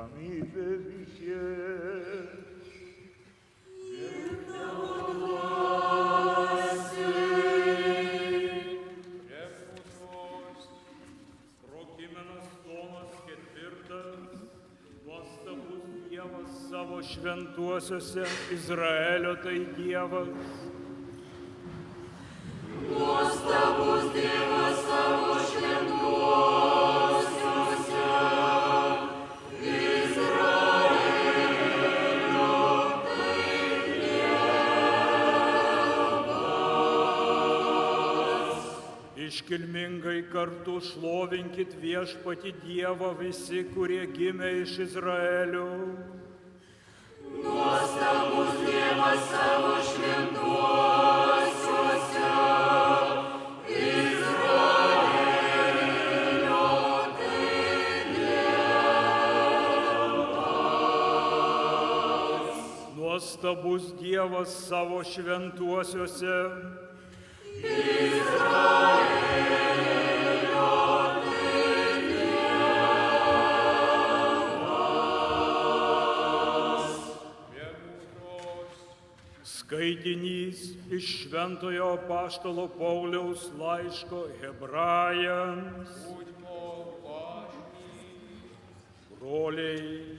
Ami veviche. Savo šventuosiuose Izraelio tai Dievas. Nuostabus Dievas savo šventuosiuose Izraelio tai Dievas. Iškilmingai kartu šlovinkit viešpatį Dievą visi, kurie gimė iš Izraelio. Nuostabus Dievas savo šventuosiuose Izraelio tai Dievas. Nuostabus Dievas savo šventuosiuose Izraelio skaitinys iš Šventojo apaštalo Pauliaus laiško Hebrajams. Broliai,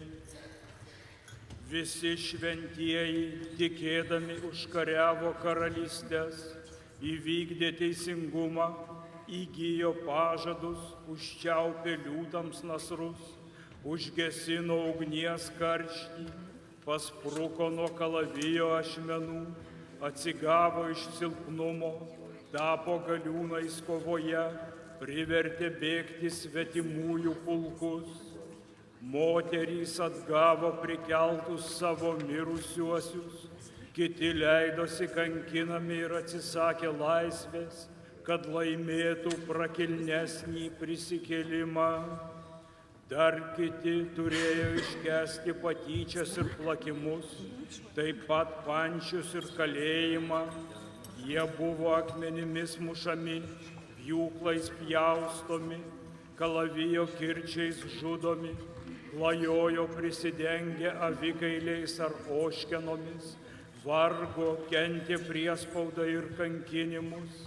visi šventieji tikėdami užkariavo karalystes, įvykdė teisingumą, įgijo pažadus, užčiaupė liūtams nasrus, užgesino ugnies karštį, paspruko nuo kalavijo ašmenų, atsigavo iš silpnumo, tapo galiūnais kovoje, privertė bėgti svetimųjų pulkus. Moterys atgavo prikeltus savo mirusiuosius, kiti leidosi kankinami ir atsisakė laisvės, kad laimėtų prakilnesnį prisikėlimą. Dar kiti turėjo iškęsti patyčias ir plakimus, taip pat pančius ir kalėjimą. Jie buvo akmenimis mušami, pjūklais pjaustomi, kalavijo kirčiais žudomi, klajojo prisidengę avikailiais ar oškenomis, vargo, kentė priespaudą ir kankinimus.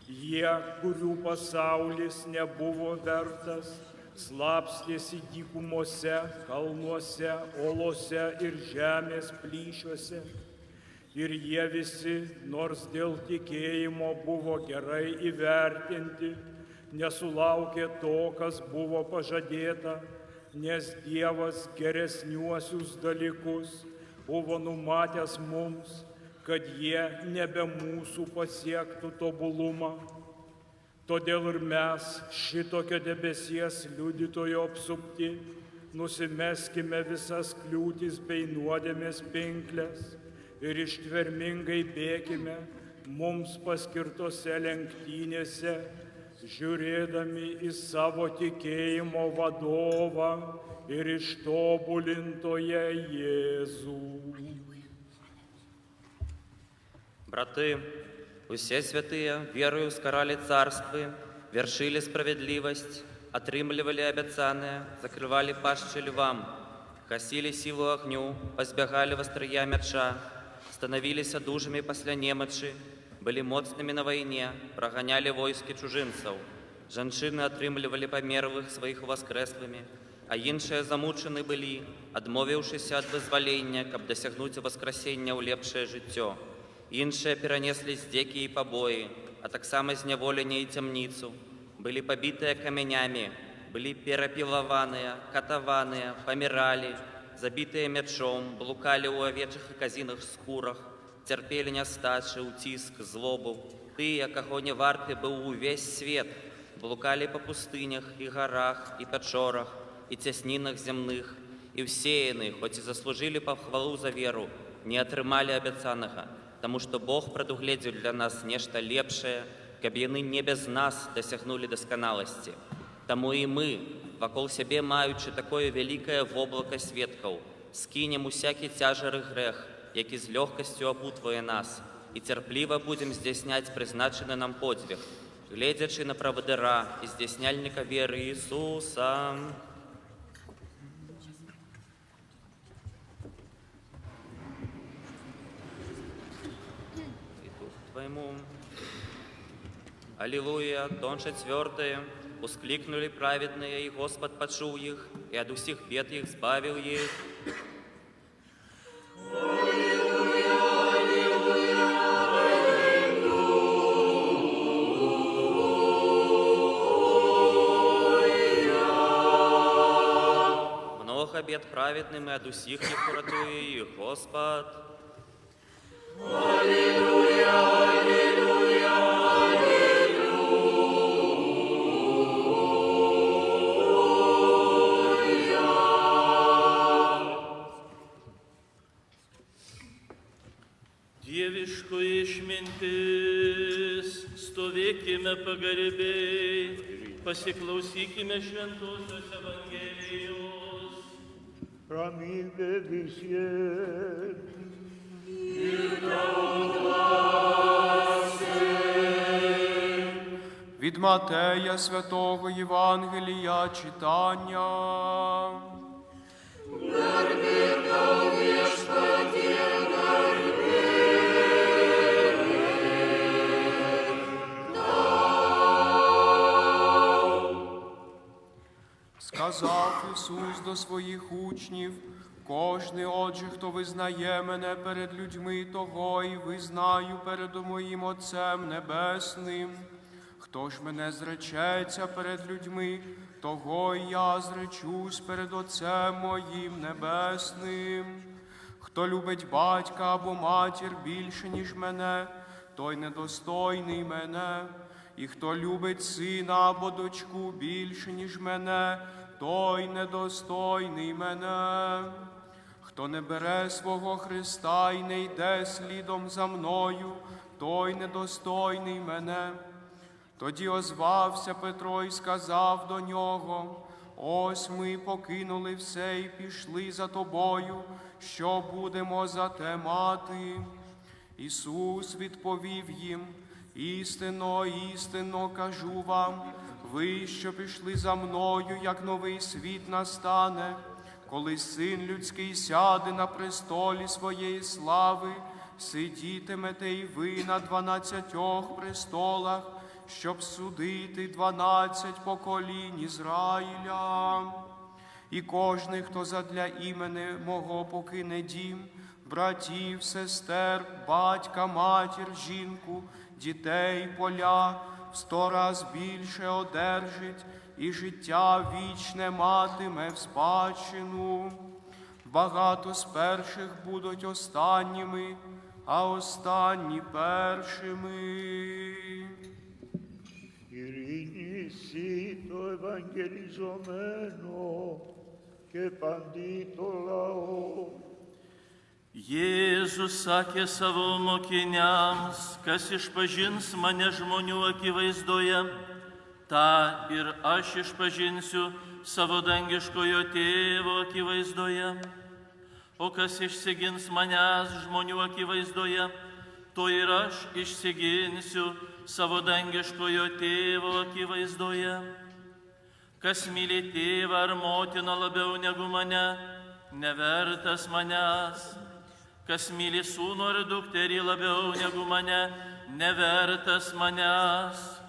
Jie, kurių pasaulis nebuvo vertas, slapstėsi dykumose, kalnuose, olose ir žemės plyšiuose. Ir jie visi, nors dėl tikėjimo buvo gerai įvertinti, nesulaukė to, kas buvo pažadėta, nes Dievas geresniuosius dalykus buvo numatęs mums, kad jie nebe mūsų pasiektų tobulumą. Todėl ir mes, šitokio debesies liudytojo apsupti, nusimeskime visas kliūtis bei nuodėmės pinkles ir ištvermingai bėkime mums paskirtose lenktynėse, žiūrėdami į savo tikėjimo vadovą ir ištobulintoją Jėzų. Браты, усе святые, верою скарали царствы, вершили справедливость, отрымливали обетцанное, закрывали пащи львам, гасили силу огню, позбегали вострия меча, становились одужими после немочи, были моцными на войне, прогоняли войски чужинцев. Женщины отрымливали померлых своих воскреслыми, а іншие замучені були, адмовившися від визволення, каб досягнути воскресення у лепшее життя. Іншие перенесли здеки и побои, а так само зневоление и темницу, были побитые каменями, были перепилованные, катованные, помирали, забитые мечом, блукали у овечьих и козиных скурах, терпели нестачи, утиск, злобу. Тыя, каго не варты был увесь свет, блукали по пустынях и горах, и печорах, и теснинах земных, и всеяны, хоть и заслужили похвалу за веру, не отрымали обяцаного, тому что Бог предугледзіў для нас нешта лепшае, каб яны не без нас досягнули досканалости. Таму і мы, вакол сябе маючы такое вялікае воблака сведкаў, скінем усякі цяжары грэх, які з лёгкасцю апутвае нас, і цярпліва будзем здзяйсняць прызначаны нам подзвіг, гледзячы на правадыра і здзяйсняльніка веры Ісуса. Твоему. Аллилуйя, тон 4. Ускликнули праведные, и Господь почул их, и от всех бед их избавил их. Много бед праведным, и от усих их уратує их, Господь. Dieviško išmintis, stovėkime pagarbiai, pasiklausykime šventosios Evangelijos. Ramybė visiems. Від Матея Святого Євангелія читання. Сказав Ісус до своїх учнів: кожний, отже, хто визнає мене перед людьми, того і визнаю перед моїм Отцем Небесним. Хто ж мене зречеться перед людьми, того і я зречусь перед Отцем моїм Небесним. Хто любить батька або матір більше, ніж мене, той недостойний мене. І хто любить сина або дочку більше, ніж мене, той недостойний мене. Хто не бере свого Христа і не йде слідом за мною, той недостойний мене. Тоді озвався Петро і сказав до нього: ось ми покинули все і пішли за тобою, що будемо за те мати? Ісус відповів їм: істинно, істинно кажу вам, ви, що пішли за мною, як новий світ настане, коли Син людський сяде на престолі своєї слави, сидітимете і ви на 12 престолах, щоб судити 12 поколінь Ізраїля. І кожний, хто задля імені мого покине дім, братів, сестер, батька, матір, жінку, дітей, поля, в 100 раз більше одержить, і життя вічне матиме в спадщину. Багато з перших будуть останніми, а останні першими. Ειρήνη σύ το ευαγγελιζομένο και παντί το λαό. Jėzus sakė savo mokiniams: kas išpažins mane žmonių akivaizdoje, tą ir aš išpažinsiu savo dangiškojo tėvo akivaizdoje. O kas išsigins manęs žmonių akivaizdoje, to ir aš išsiginsiu savo dangiškojo tėvo akivaizdoje. Kas myli tėvą ar motiną labiau negu mane, nevertas manęs. Kas myli sūnų ar dukterį labiau negu mane, nevertas manęs.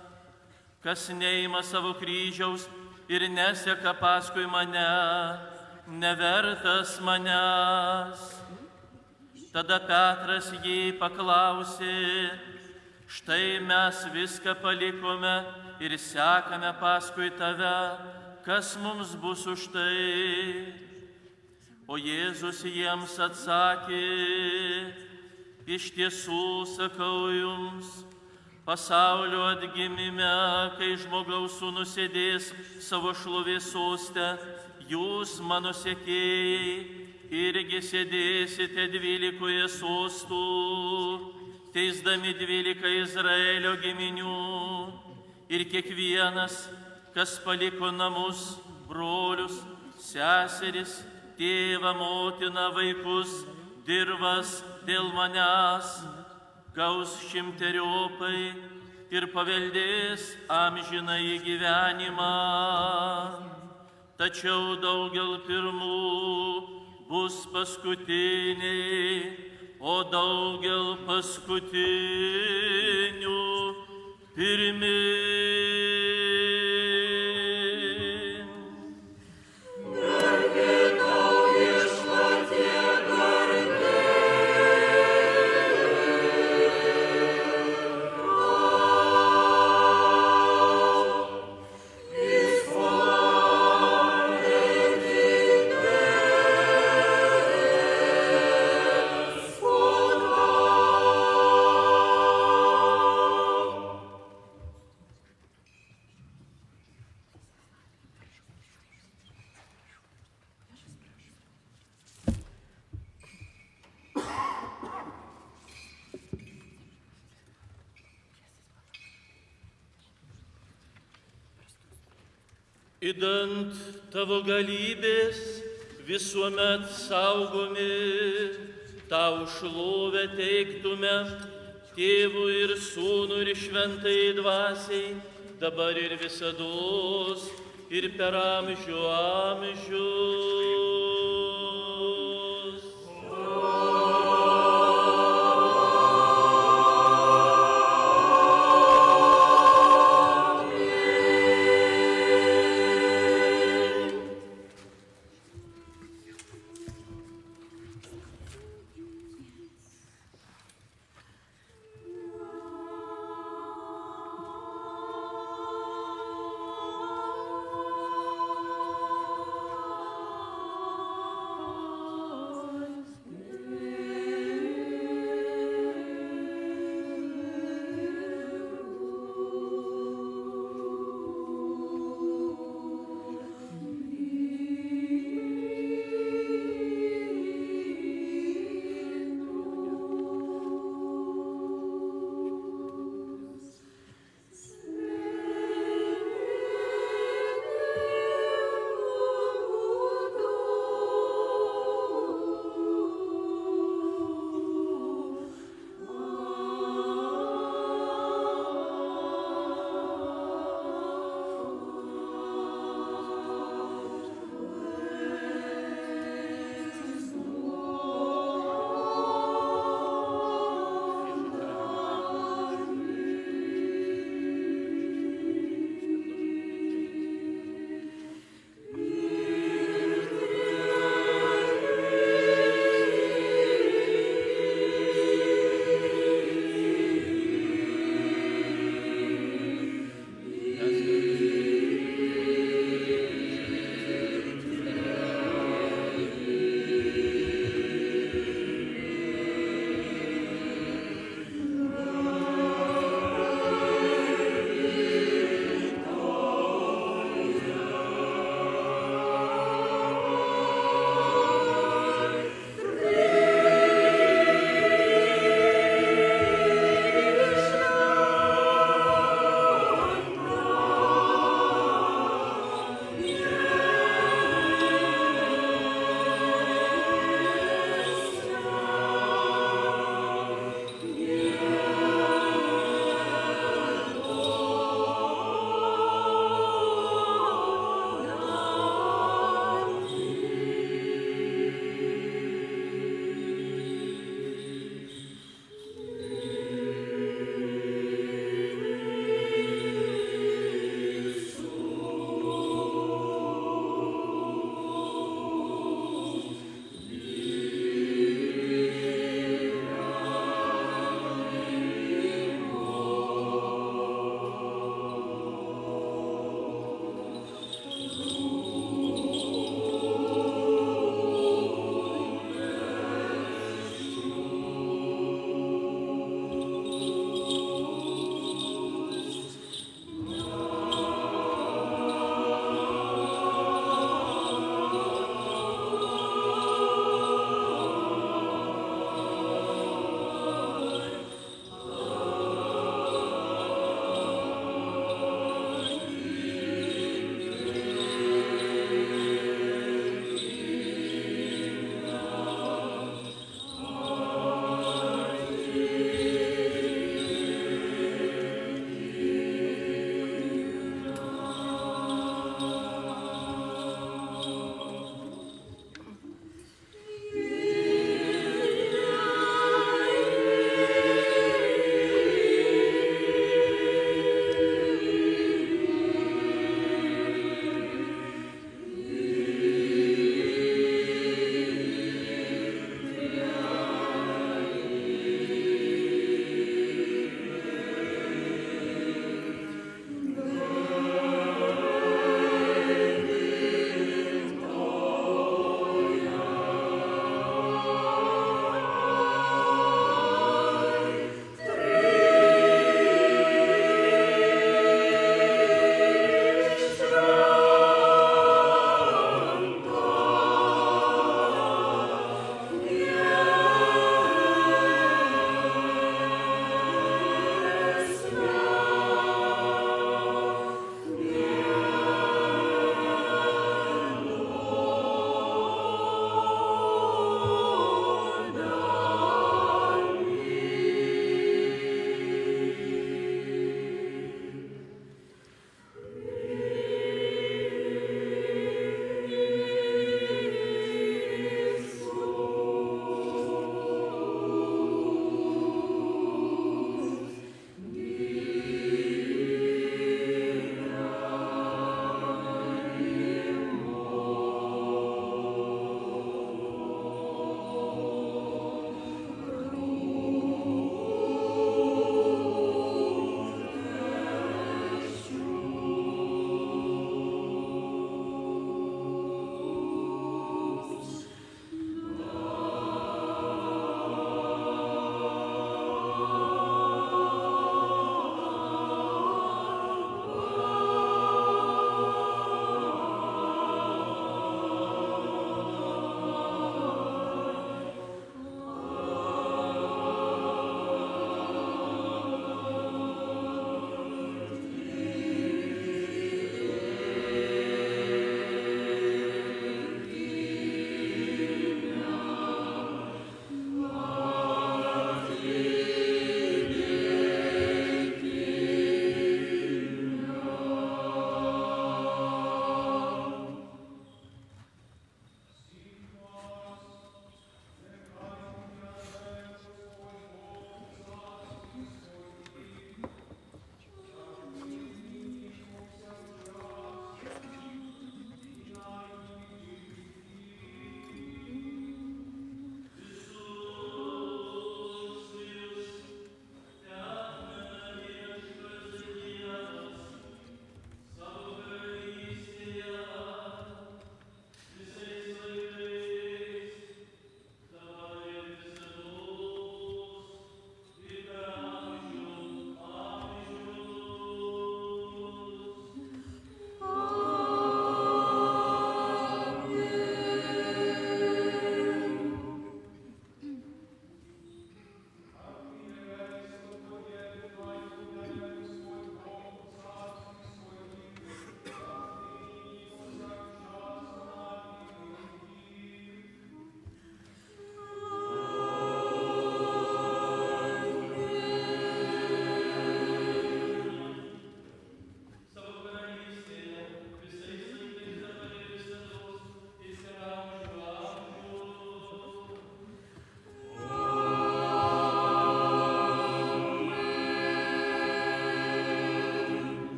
Kas neima savo kryžiaus ir neseka paskui mane, nevertas manęs. Tada Petras jį paklausė: štai mes viską palikome ir sekame paskui tave, kas mums bus už tai? O Jėzus jiems atsakė: iš tiesų sakau jums, pasaulio atgimime, kai žmogaus sūnus sėdės savo šlovės soste, jūs, mano sekėjai, irgi sėdėsite 12 sostų, teisdami 12 Izraelio giminių. Ir kiekvienas, kas paliko namus, brolius, seseris, tėvą, motiną, vaikus, dirvas dėl manęs, gaus 100-eriopai ir paveldės amžinąjį gyvenimą. Tačiau daugel pirmų bus paskutiniai, o daugel paskutinių pirmi. Idant tavo galybės visuomet saugomi, tau šlovę teiktume, Tėvui ir Sūnui ir Šventai Dvasiai, dabar ir visados, ir per amžių amžius.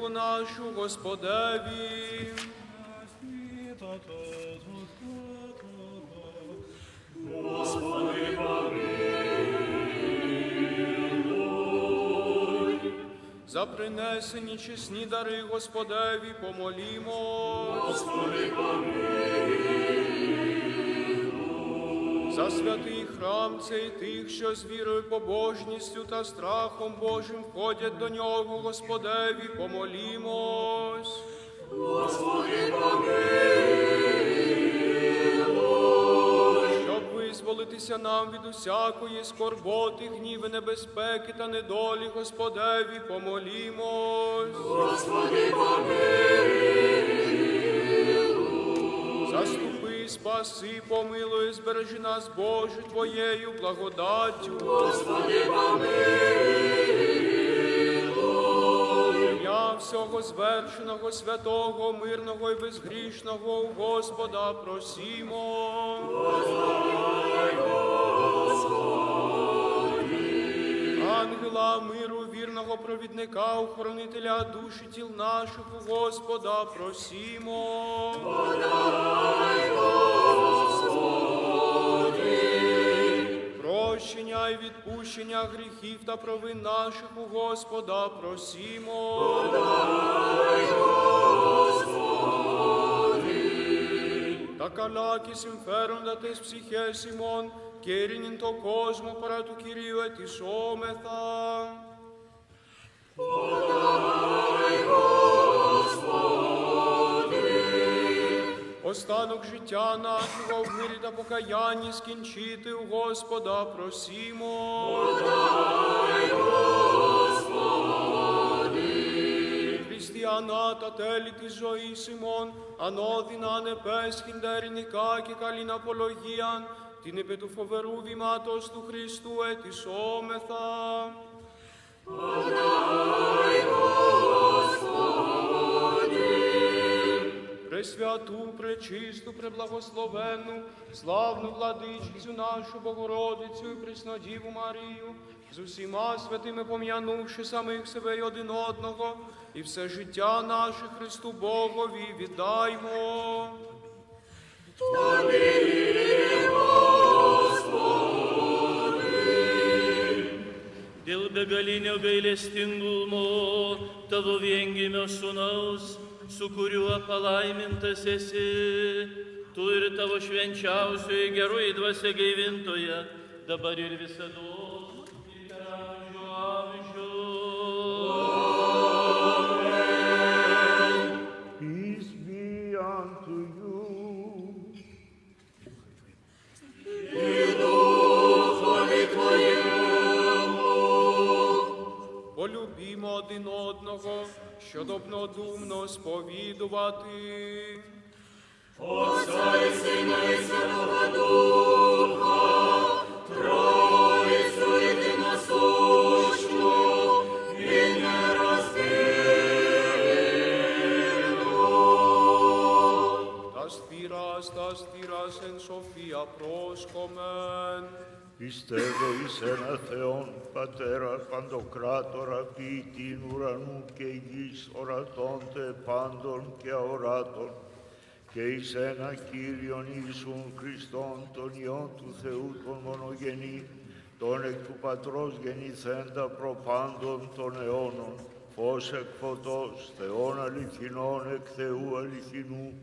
молитву нашу Господеві. Господи, За принесені чесні дари Господеві помолімо. Господи, За святий храм цей тих, що з вірою, побожністю та страхом Божим входять до нього, Господеві помолімось. Господи, Щоб визволитися нам від усякої скорботи, гніви, небезпеки та недолі, Господеві помолімось. Господи, Заступи, спаси, помилуй, збережи нас, Боже, Твоєю благодаттю. Господи, Ім'я всього звершеного, святого, мирного і безгрішного у Господа просімо. Ангела миру, вірного провідника, охоронителя душі тіл наших у Господа просімо. Прощення і відпущення гріхів та провин наших у Господа просімо. Τα καλά και συμφέροντα τες ψυχές ημών, και ειρήνην το κόσμο παρά του Κυρίου ετισόμεθα. Останок життя нашого в мирі та покаянні скінчити у Господа просімо. Християна та телі της ζωής ημών, ανώδυνα νεπέσχην τα ειρηνικά και καλήν απολογίαν, την επί του φοβερού βήματος του Χριστού ετισόμεθα. Пресвяту, пречисту, преблагословенну, славну владичицю нашу Богородицю і Преснодіву Марію, з усіма святими пом'янувши самих себе й один одного, і все життя наше Христу Богові віддаймо. Dėl begalinio gailestingumo tavo viengimio sūnaus, su kuriuo palaimintas esi, tu ir tavo švenčiausioji geroji dvasia gaivintoje, dabar ir visados, ir per amžių amžių. Peace be unto you. Полюбімо один одного, щоб однодумно сповідувати. Отця і Сина і Святого Духа, Троїцю єдиносущну і нероздільну. Τα στήρας εν σοφία πρόσκομεν. Πιστεύω εις ένα Θεόν, Πατέρα Παντοκράτορα, ποιητήν ουρανού και γης, ορατώνται πάντων και αοράτων, και εις ένα Κύριον Ιησούν Χριστόν, τον Υιόν του Θεού, τον μονογενή, τον εκ του Πατρός γεννηθέντα προπάντων των αιώνων, φως εκ φωτός, Θεόν αληθινών εκ Θεού αληθινού,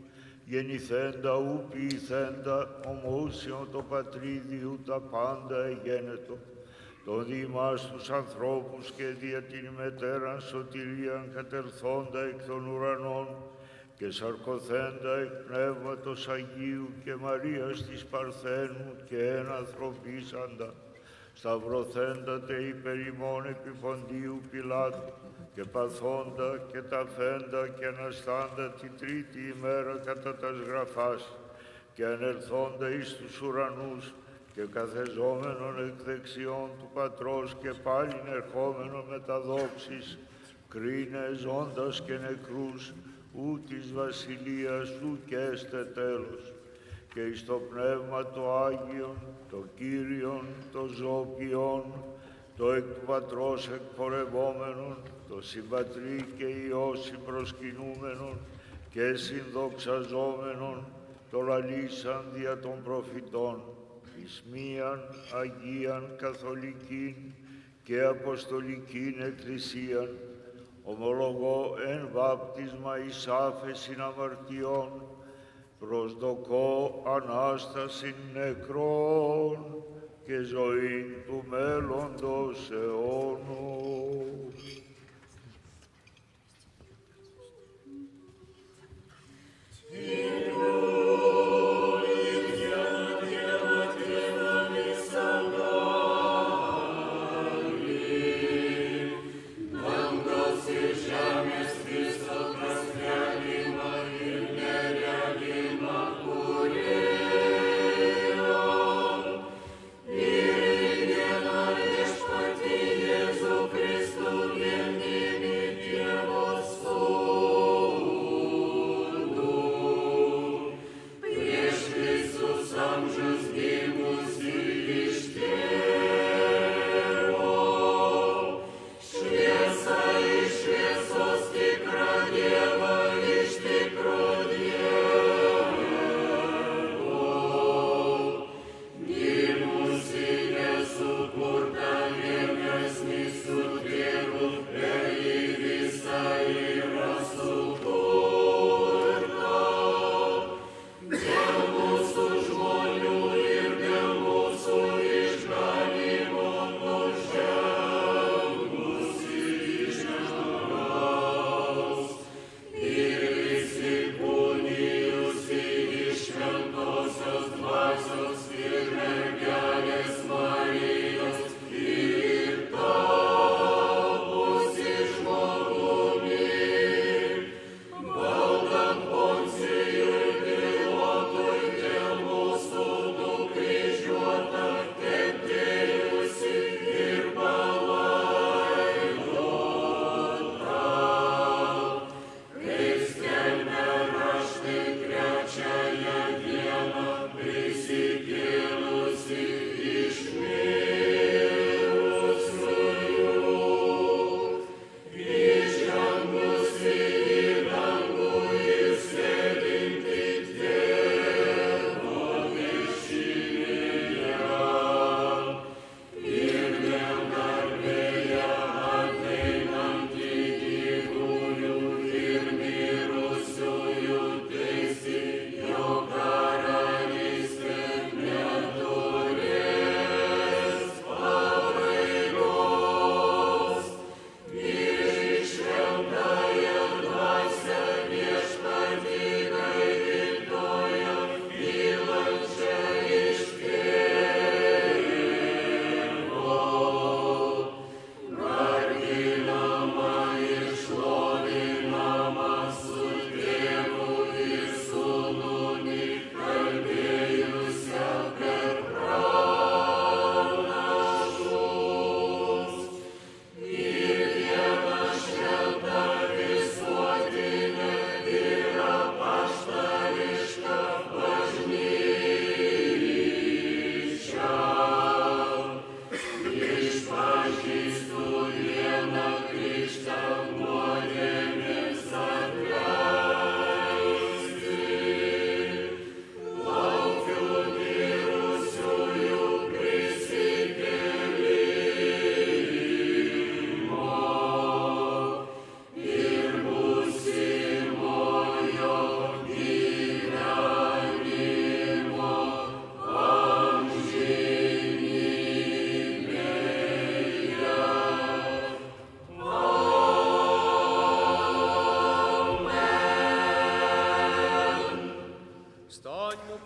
γεννηθέντα ου ποιηθέντα, ομοούσιον το πατρίδιου τα πάντα εγένετο, τον διημάς τους ανθρώπους και δια την μετέραν σωτηρίαν κατερθόντα εκ των ουρανών και σαρκωθέντα εκ Πνεύματος Αγίου και Μαρίας της Παρθένου και εν ανθρωπίσαντα, σταυρωθέντα τε υπερ ημών επί Ποντίου Πιλάτου και παθόντα και ταφέντα και αναστάντα την τρίτη ημέρα κατά τας γραφάς και ανερθόντα εις τους ουρανούς και καθεζόμενον εκ δεξιών του Πατρός και πάλιν ερχόμενον με τα δόξης, κρίνε ζώντας και νεκρούς, ου της βασιλείας σου και έστε τέλος. Και εις το Πνεύμα το Άγιον, το Κύριον, το Ζωοποιόν, το εκ του Πατρός εκπορευόμενον, το συμπατρί και Υιό συμπροσκυνούμενον και συνδοξαζόμενον, το λαλήσαν δια των προφητών, εις μίαν Αγίαν Καθολικήν και Αποστολικήν Εκκλησίαν, ομολογώ εν βάπτισμα εις άφεσιν αμαρτιών, προσδοκώ Ανάστασιν νεκρών και ζωήν του μέλλοντος αιώνου.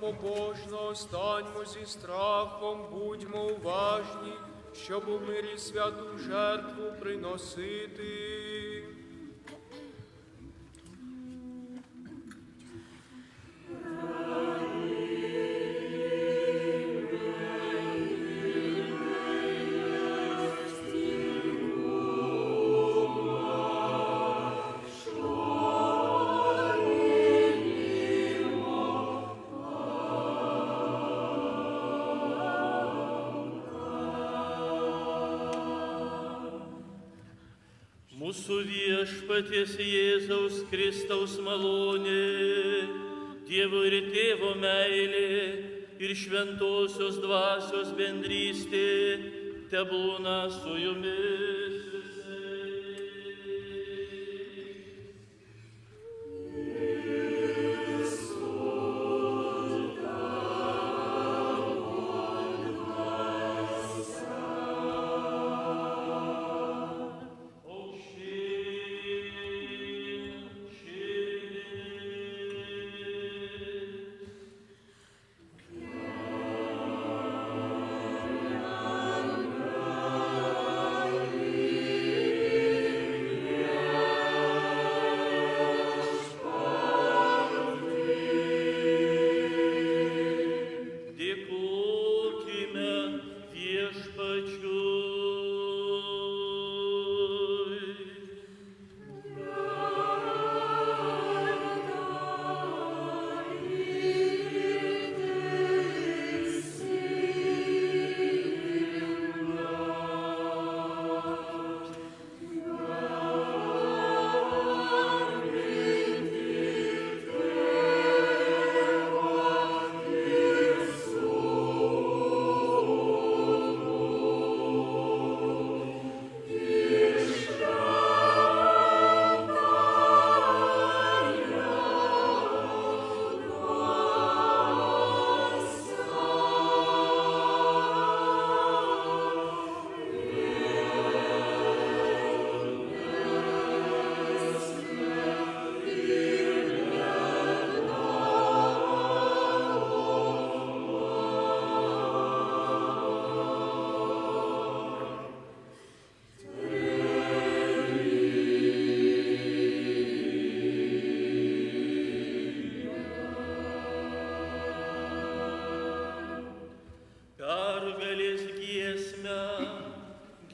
Побожно станьмо зі страхом, будьмо уважні, щоб у мирі святу жертву приносити. Mūsų viešpaties Jėzaus Kristaus malonė, Dievo ir Tėvo meilė ir šventosios dvasios bendrystė tebūna su jumis.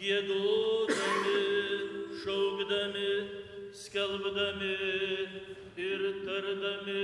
Giedodami, šaukdami, skelbdami ir tardami.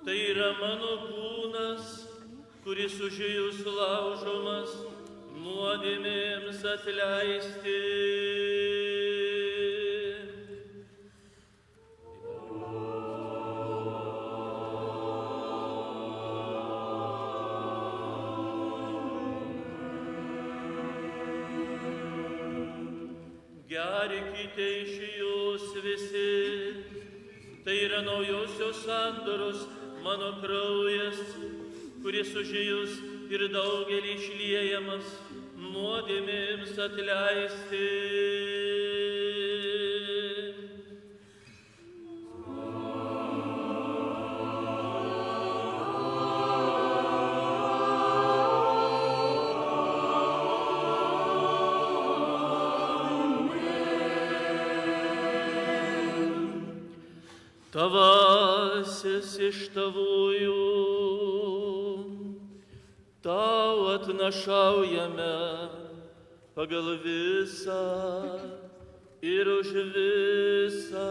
Tai yra mano kūnas, kuris už jūs laužomas, nuodėmėms atleisti. Gerkite iš jos visi. Tai yra naujosios sandoros mano kraujas, kuris už jus ir daugelį išliejamas nuodėmėms atleisti. Tavasis iš tavųjų, tau atnašaujame pagal visą ir už visą.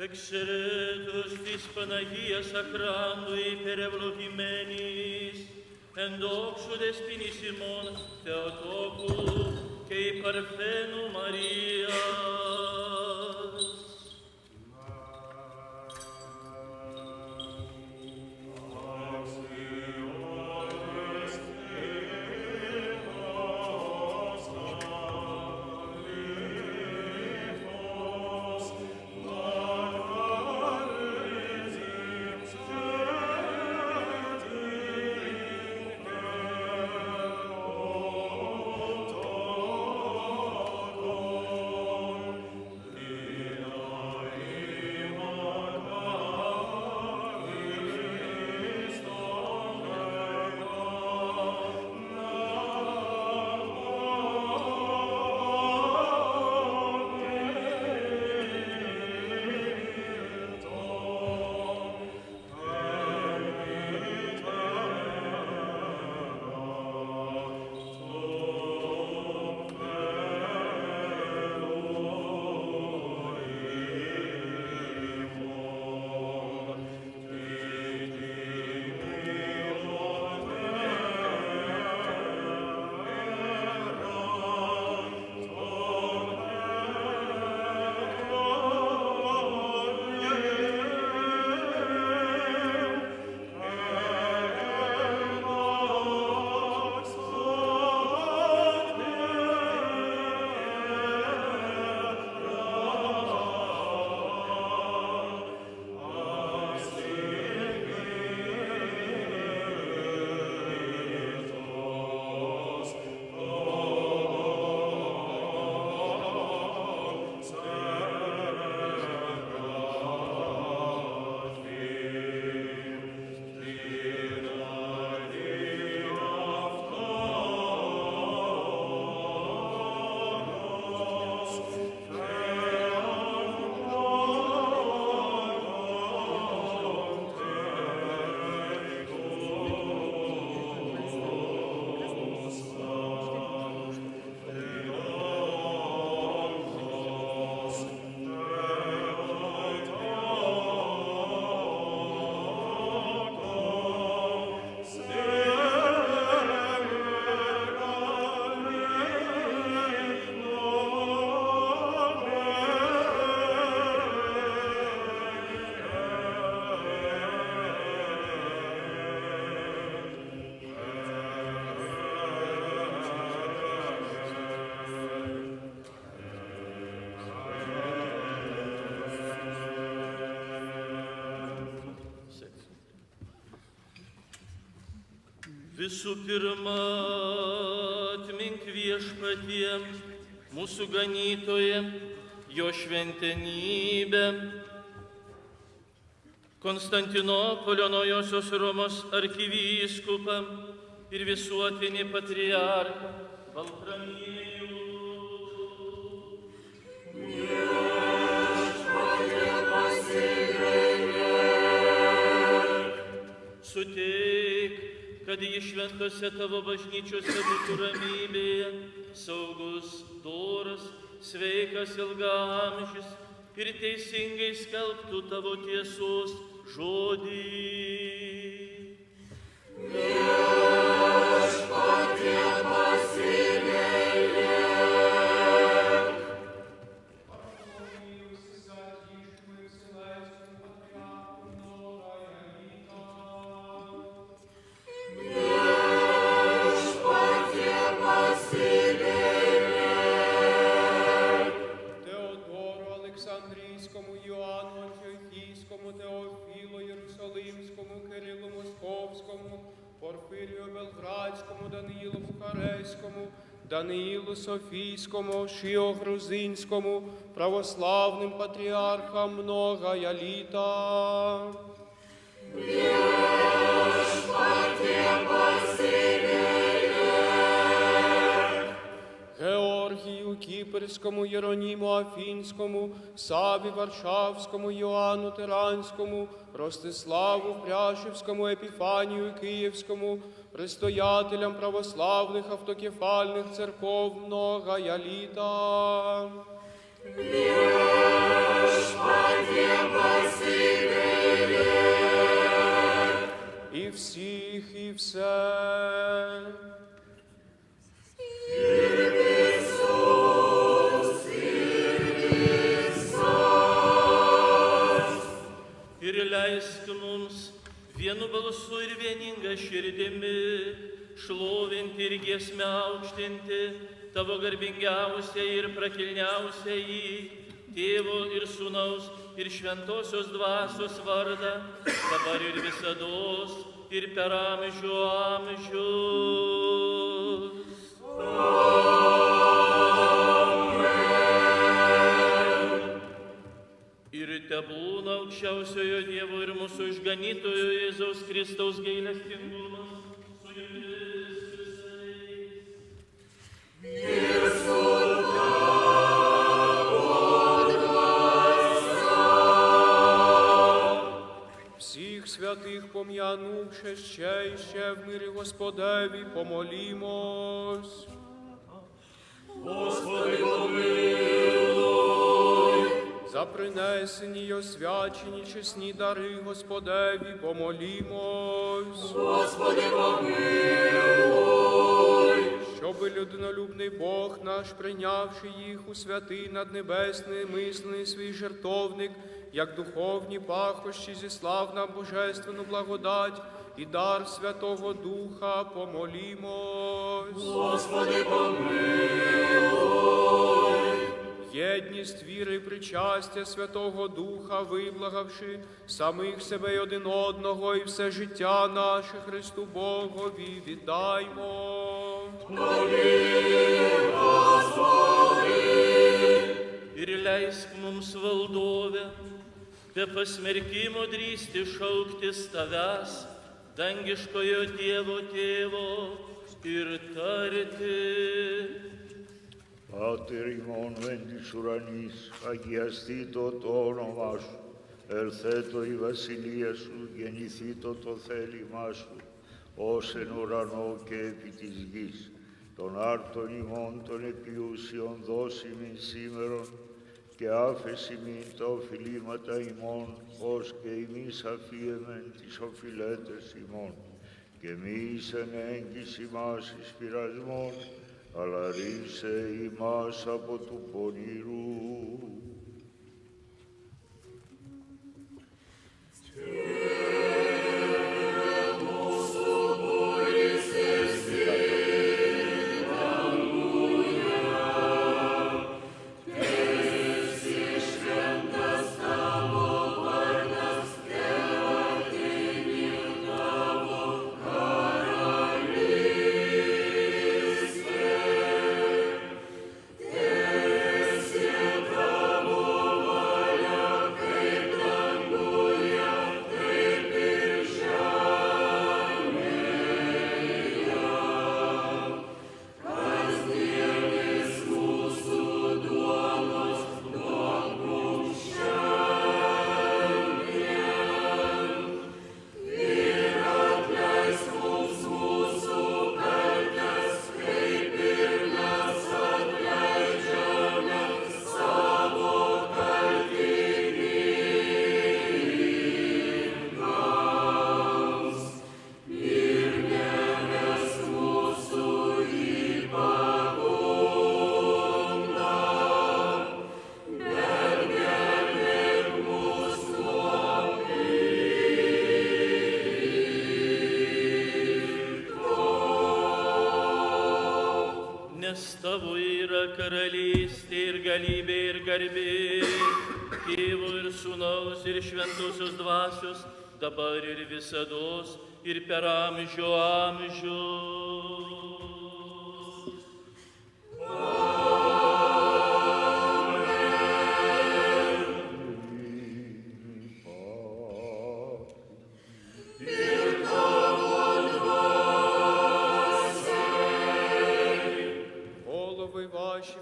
Εξαιρέτως της Παναγίας Αχράντου υπερευλογημένης, εν δόξου δεσποινής ημών Θεοτόκου και η Παρθένου Μαρίας. Visų pirma, atmink Viešpatie, mūsų ganytoje, jo šventenybę, Konstantinopolio Naujosios Romos arkivyskupą ir visuotinį patriarchą Baltramiejų. Suteik, kad jį šventose tavo bažnyčiose būtų ramybėje, saugus, doras, sveikas, ilgaamžis ir teisingai skelbtų tavo tiesos žodį. Viešpatie pasigailėk. Даниїлу Софійському, Шіо Грузинському, православним патріархам многая літа. Viešpatie pasigailėk. Георгію Кіпрському, Єроніму Афінському, Саві Варшавському, Йоанну Тиранському, Ростиславу Пряшівському, Епіфанію Київському, предстоятелям православних автокефальних церков многая літа. Viešpatie ir leisk mums vienu balsu ir vieninga širdimi šlovinti ir giesmę aukštinti tavo garbingiausiai ir prakilniausiai Tėvo ir Sūnaus ir Šventosios Dvasios vardą, dabar ir visados ir per amžių amžius. Ir tebūna aukščiausiojo Dievo ir mūsų išganytojo Jėzaus Kristaus gailestingumas su jumis visais. Всіх святих пом'янувши ще й ще в мирі Господеві, помолімось. Господи, помилуй. За принесені й освячені чесні дари Господеві, помолімось. Господи, помилуй. Щоби людинолюбний Бог наш, прийнявши їх у святий наднебесний мислений свій жертовник, як духовні пахощі зіслав нам божественну благодать і дар Святого Духа, помолімось. Господи, помилуй. Єдність віри і причастя Святого Духа, виблагавши самих себе й один одного, і все життя наше Христу Богові віддаймо. Ir leisk mums valdove, be pasmerkimo drįsti šauktis tavęs, dangiškojo Dievo Tėvo ir tarti. Πάτερ ημών εν της ουρανής, αγιαστήτω το όνομά σου, ερθέτω η βασιλεία σου, γεννηθήτω το θέλημά σου, ως εν ουρανό και επί της γης. Των άρτων ημών των επιούσιων δώσιμην σήμερον, και άφεση μην τα οφειλήματα ημών, ως και εμείς αφίεμεν τις οφειλέτες ημών. Και μη εις εν έγκυση μας εις πειρασμόν, αλλά ρίσε ημάς από του πονηρού. Tavo yra karalystė ir galybė ir garbė, Tėvo ir Sūnaus ir Šventosios Dvasios, dabar ir visados ir per amžių amžius.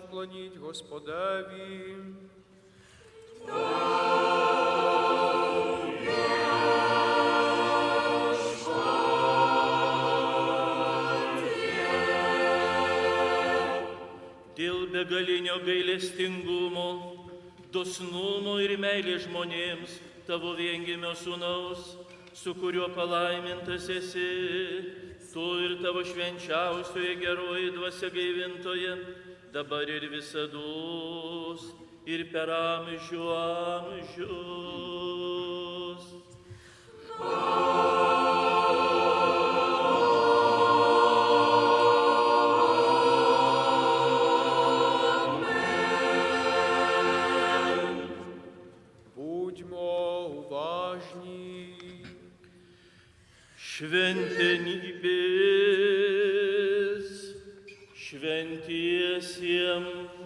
Вклоніть Господеві. Dėl begalinio gailestingumo, dosnumo ir meilės žmonėms, tavo viengimio Sūnaus, su kuriuo palaimintas esi, tu ir tavo švenčiausioje geroji dvasia gaivintoje, dabar ir visados, ir per amžių amžius. поважні. Šventenybės šventiesiems.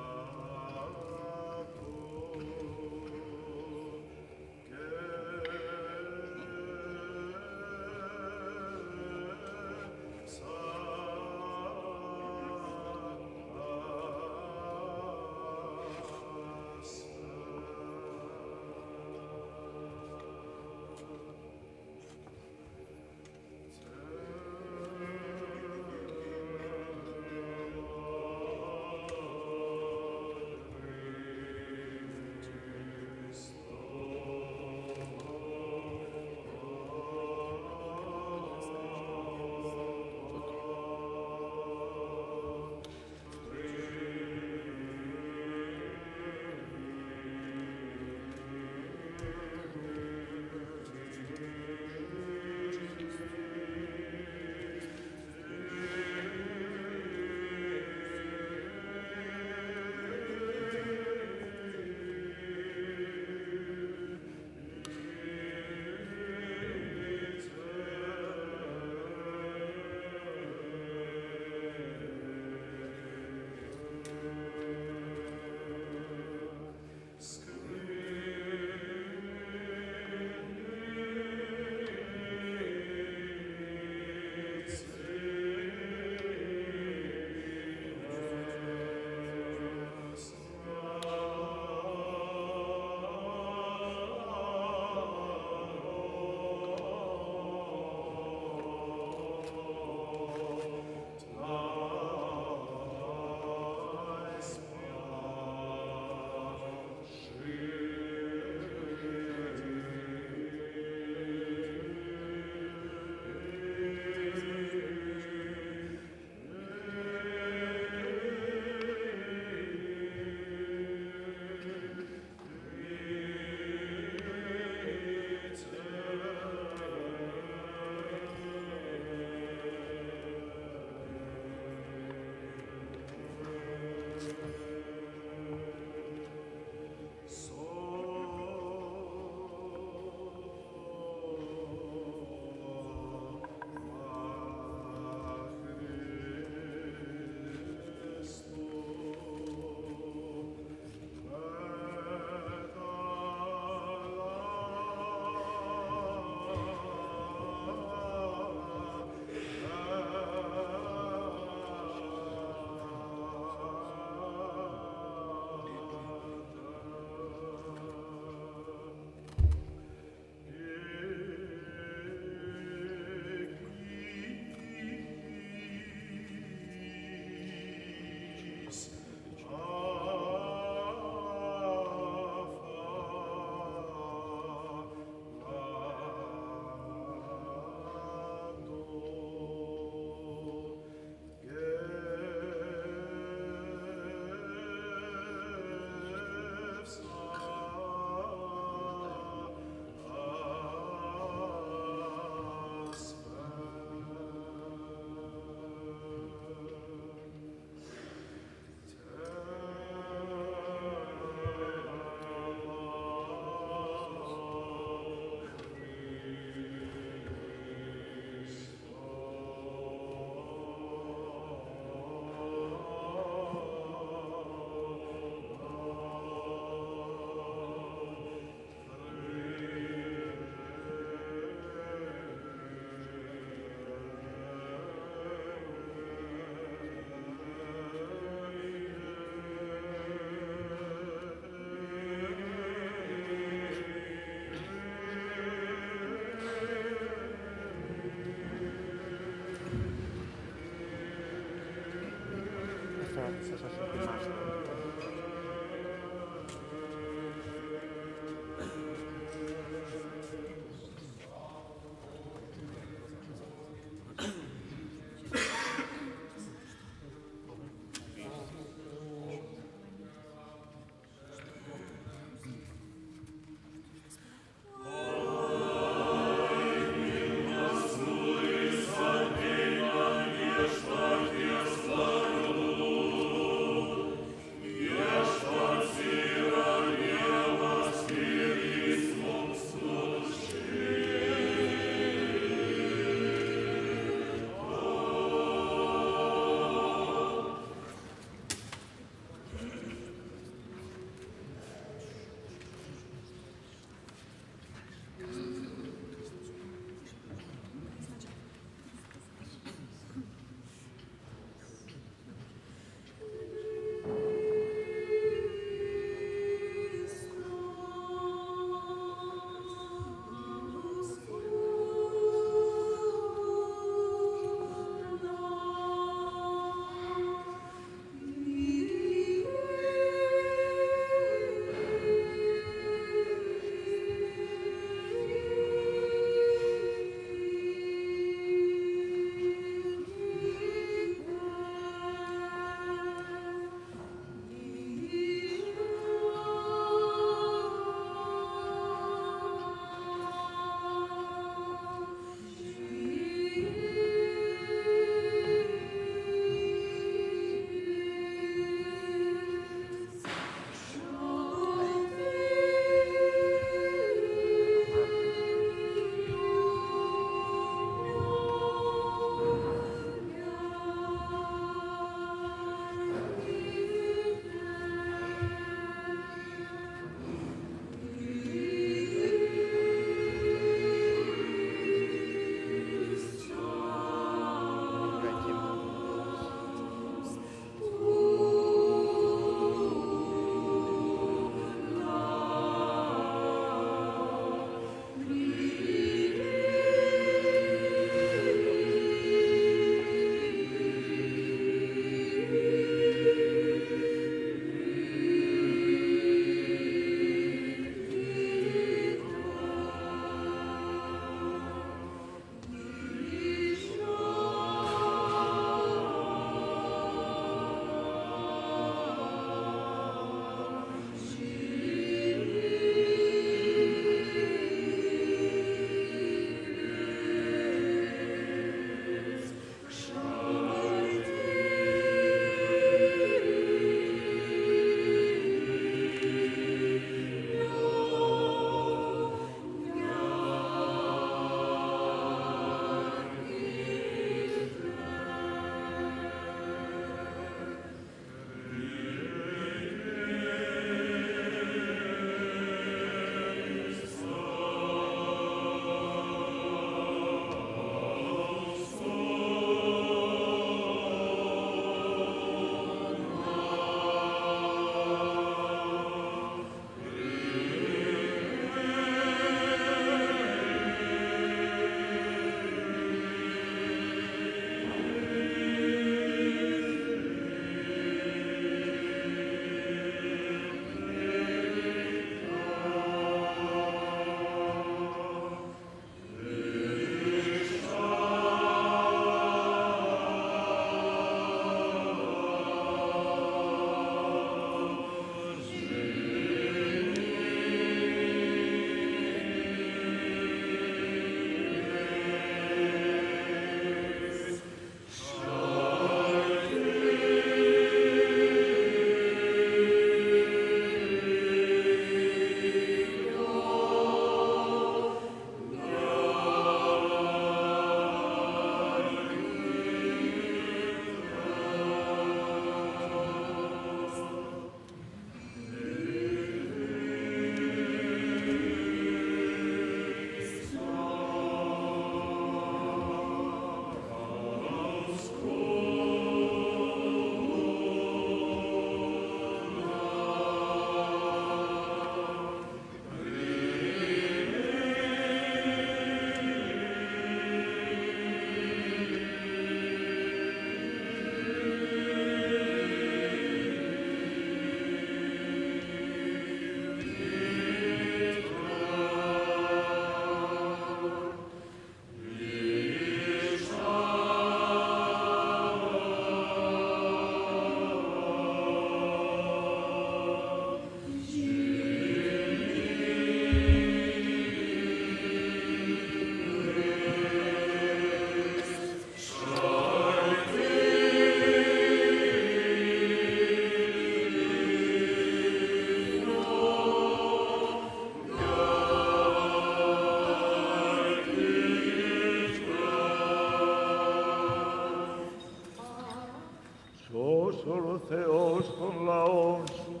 άκουσον ο Θεός των λαών σου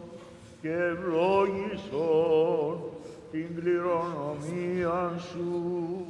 και ευλόγησον την κληρονομία σου.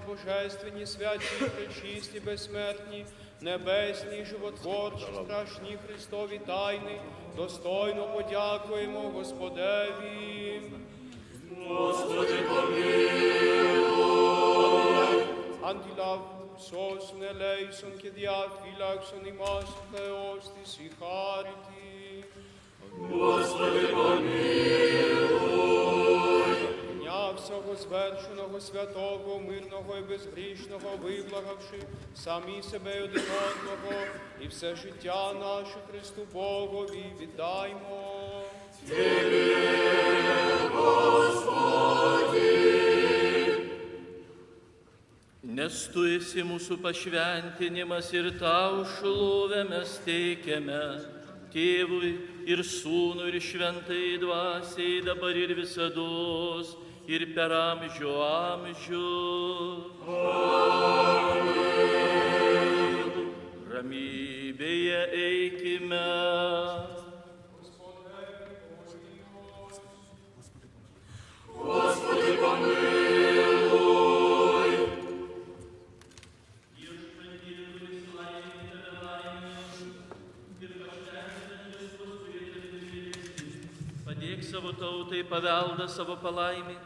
Божественні, святі, пречисті, безсмертні, небесні, животворчі, страшні Христові тайни, достойно подякуємо Господеві. Господи, помилуй. Αντιλάβ, σώσουν, ελέησον και διαφύλαξον ημάς ο Θεός της η χάρητη. Господи, помилуй. Дня всього звершеного, святого, мирного і безгрішного, виблагавши самі себе й один одного, і все життя наше Христу Богові віддаймо. Nes tu esi mūsų pašventinimas ir tau šlovę mes teikiame, Tėvui ir Sūnui ir Šventai Dvasiai dabar ir visados ir per amžių amžių. Amen. Ramybėje eikime. Господи, помилуй. Padėk savo tautai paveldą savo palaimink,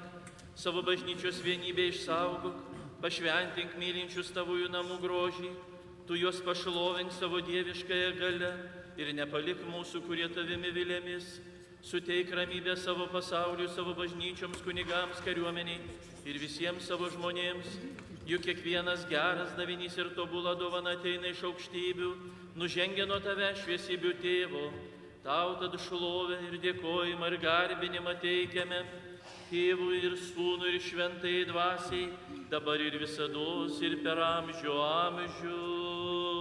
savo bažnyčios vienybę išsaugok, pašventink mylinčius tavųjų namų grožį, tu juos pašlovink savo dieviškąją galę ir nepalik mūsų, kurie tavimi vilėmis, suteik ramybę savo pasauliu, savo bažnyčioms, kunigams, kariuomeniai ir visiems savo žmonėms, juk kiekvienas geras davinys ir tobula dovana ateina iš aukštybių, nužengia nuo tave šviesybių tėvo. Tau tad šlovę ir dėkojimą ir garbinimą teikiame Tėvui ir Sūnui ir Šventai Dvasiai, dabar ir visados ir per amžių amžius.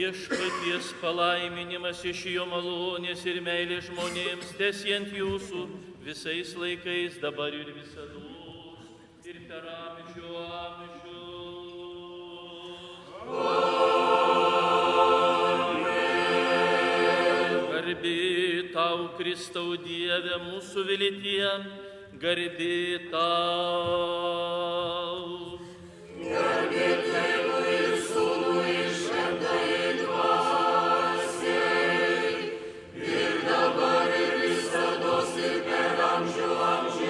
Viešpaties palaiminimas iš jo malonės ir meilės žmonėms tesiant jūsų visais laikais dabar ir visados ir per amžių amžius. Amen. Garbė tau, Kristau Dieve, mūsų viltie, garbė tau. Garbė Tėvui ir Sūnui ir Šventajai Dvasiai, ir dabar ir visados ir per amžių amžių.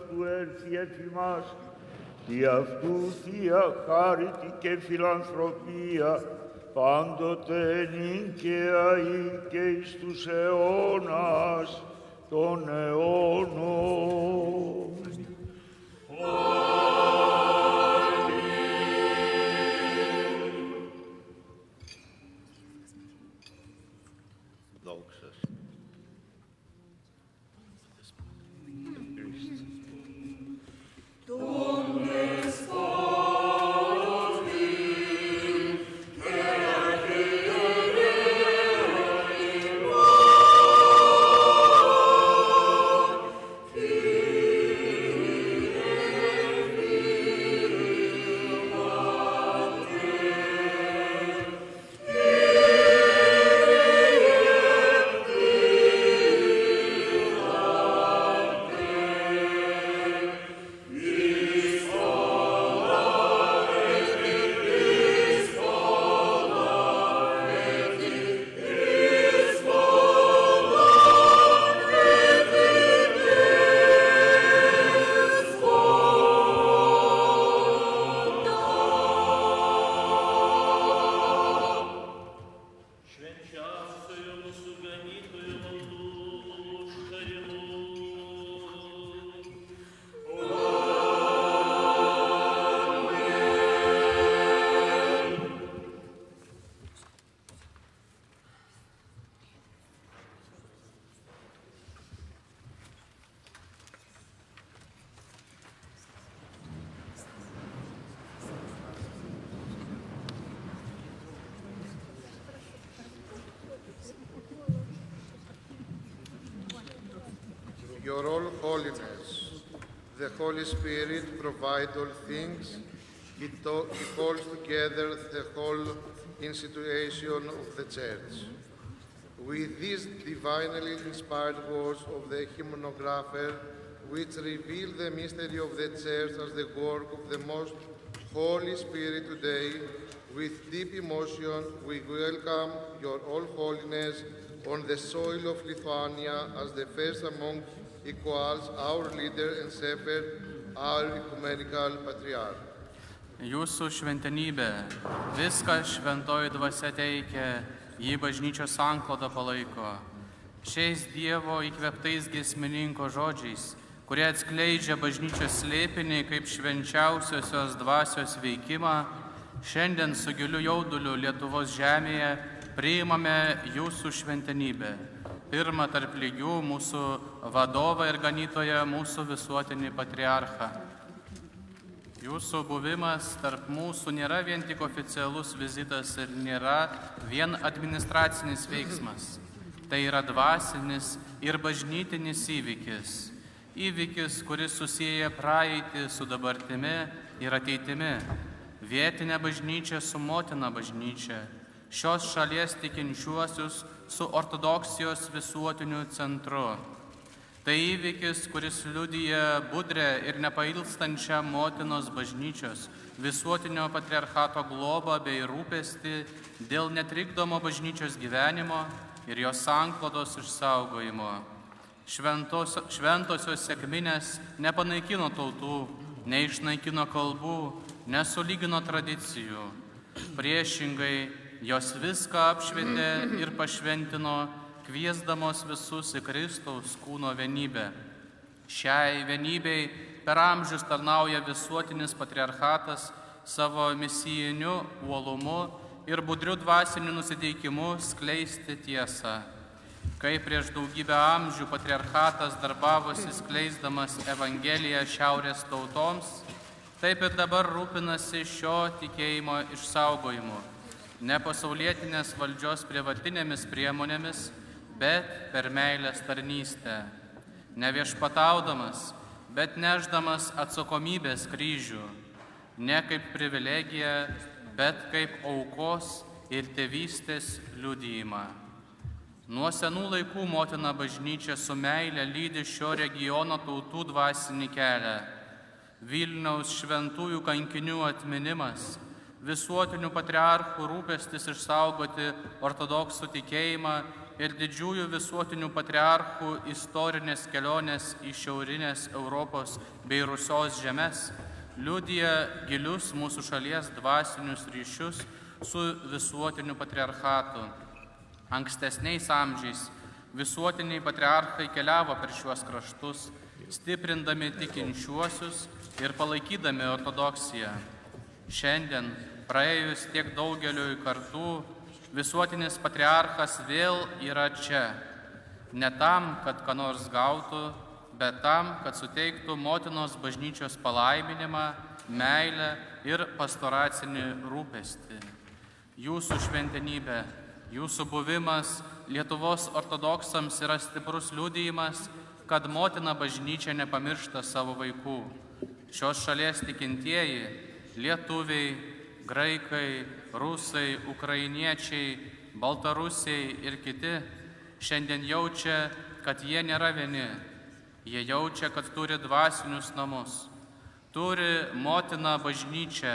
αυτού έρθει εφ' ημάς, δι' αυτού θεία χάριτη και φιλανθρωπία, πάντοτε νυν και αεί και εις τους αιώνας των αιώνων. Δόξα σου. Χριστέ. Your all holiness, the Holy Spirit provide all things. He holds together the whole institution of the Church. With these divinely inspired words of the hymnographer, which reveal the mystery of the Church as the work of the most Holy Spirit today, with deep emotion, we welcome your all holiness on the soil of Lithuania as the first among equals, our leader and shepherd, our ecumenical patriarch. Jūsų šventenybė, viską šventoji dvasia teikia, jį bažnyčios sanklodą palaiko. Šiais Dievo įkvėptais giesmininko žodžiais, kurie atskleidžia bažnyčios slėpinį kaip švenčiausiosios dvasios veikimą, šiandien su giliu jauduliu Lietuvos žemėje priimame jūsų šventenybę. Pirmą tarp lygių mūsų vadovą ir ganytoją, mūsų visuotinį patriarchą. Jūsų buvimas tarp mūsų nėra vien tik oficialus vizitas ir nėra vien administracinis veiksmas. Tai yra dvasinis ir bažnytinis įvykis. Įvykis, kuris susieja praeitį su dabartimi ir ateitimi. Vietinę bažnyčią su motina bažnyčia. Šios šalies tikinčiuosius su ortodoksijos visuotiniu centru. Tai įvykis, kuris liudija budrę ir nepailstančią motinos bažnyčios, visuotinio patriarchato globą bei rūpestį dėl netrikdomo bažnyčios gyvenimo ir jos sanklodos išsaugojimo. Šventosios sekminės nepanaikino tautų, neišnaikino kalbų, nesulygino tradicijų. Priešingai, jos viską apšvietė ir pašventino, kviesdamos visus į Kristaus kūno vienybę. Šiai vienybei per amžius tarnauja visuotinis patriarchatas savo misijiniu uolumu ir budriu dvasiniu nusiteikimu skleisti tiesą. Kai prieš daugybę amžių patriarchatas darbavosi skleisdamas Evangeliją šiaurės tautoms, taip ir dabar rūpinasi šio tikėjimo išsaugojimu. Ne pasaulietinės valdžios prievartinėmis priemonėmis, bet per meilės tarnystę. Ne viešpataudamas, bet nešdamas atsakomybės kryžių. Ne kaip privilegiją, bet kaip aukos ir tėvystės liudijimą. Nuo senų laikų motina bažnyčia su meile lydi šio regiono tautų dvasinį kelią. Vilniaus šventųjų kankinių atminimas, visuotinių patriarchų rūpestis išsaugoti ortodoksų tikėjimą ir didžiųjų visuotinių patriarchų istorinės kelionės į šiaurinės Europos bei Rusios žemes liudija gilius mūsų šalies dvasinius ryšius su visuotiniu patriarchatu. Ankstesniais amžiais visuotiniai patriarchai keliavo per šiuos kraštus, stiprindami tikinčiuosius ir palaikydami ortodoksiją. Šiandien, praėjus tiek daugeliui kartų, visuotinis patriarchas vėl yra čia. Ne tam, kad ką nors gautų, bet tam, kad suteiktų motinos bažnyčios palaiminimą, meilę ir pastoracinį rūpestį. Jūsų šventenybė, jūsų buvimas Lietuvos ortodoksams yra stiprus liudijimas, kad motina bažnyčia nepamiršta savo vaikų. Šios šalies tikintieji – lietuviai, graikai, rusai, ukrainiečiai, baltarusiai ir kiti – šiandien jaučia, kad jie nėra vieni. Jie jaučia, kad turi dvasinius namus, turi motiną bažnyčią,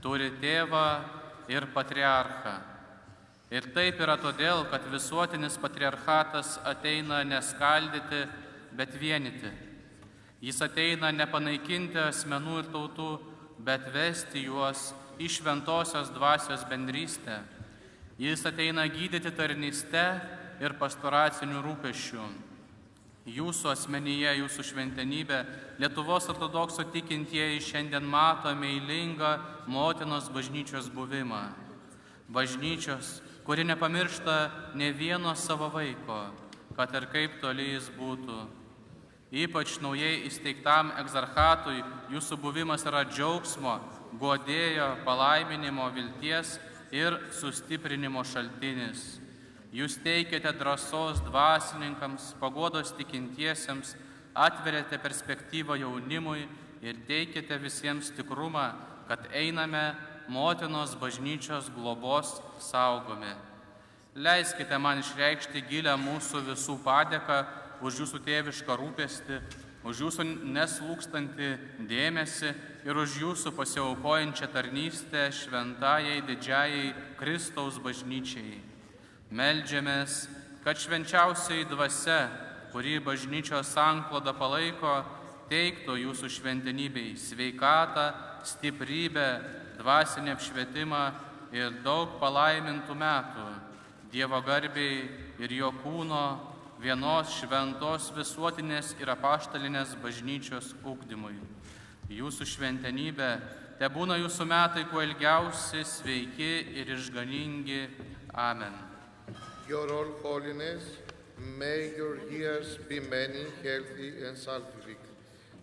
turi tėvą ir patriarchą. Ir taip yra todėl, kad visuotinis patriarchatas ateina neskaldyti, bet vienyti. Jis ateina nepanaikinti asmenų ir tautų, bet vesti juos į šventosios dvasios bendrystę. Jis ateina gydyti tarnyste ir pastoracinių rūpesčių. Jūsų asmenyje, jūsų šventenybė, Lietuvos ortodoksų tikintieji šiandien mato meilingą motinos bažnyčios buvimą. Bažnyčios, kuri nepamiršta ne vieno savo vaiko, kad ir kaip toli jis būtų. Ypač naujai įsteigtam egzarchatui jūsų buvimas yra džiaugsmo, guodėjo, palaiminimo, vilties ir sustiprinimo šaltinis. Jūs teikiate drąsos dvasininkams, paguodos tikintiesiems, atveriate perspektyvą jaunimui ir teikiate visiems tikrumą, kad einame motinos bažnyčios globos saugomi. Leiskite man išreikšti gilę mūsų visų padėką už jūsų tėvišką rūpestį, už jūsų neslūkstantį dėmesį ir už jūsų pasiaukojančią tarnystę šventajai didžiajai Kristaus bažnyčiai. Meldžiamės, kad švenčiausiai dvasia, kurį bažnyčios sankloda palaiko, teiktų jūsų šventenybei sveikatą, stiprybę, dvasinį apšvietimą ir daug palaimintų metų Dievo garbei ir jo kūno vienos šventos visuotinės ir apaštalinės bažnyčios ugdymui. Jūsų šventenybė, tebūna jūsų metai kuo ilgiausi, sveiki ir išganingi. Amen. Your all holiness, may your years be many, healthy and salvific.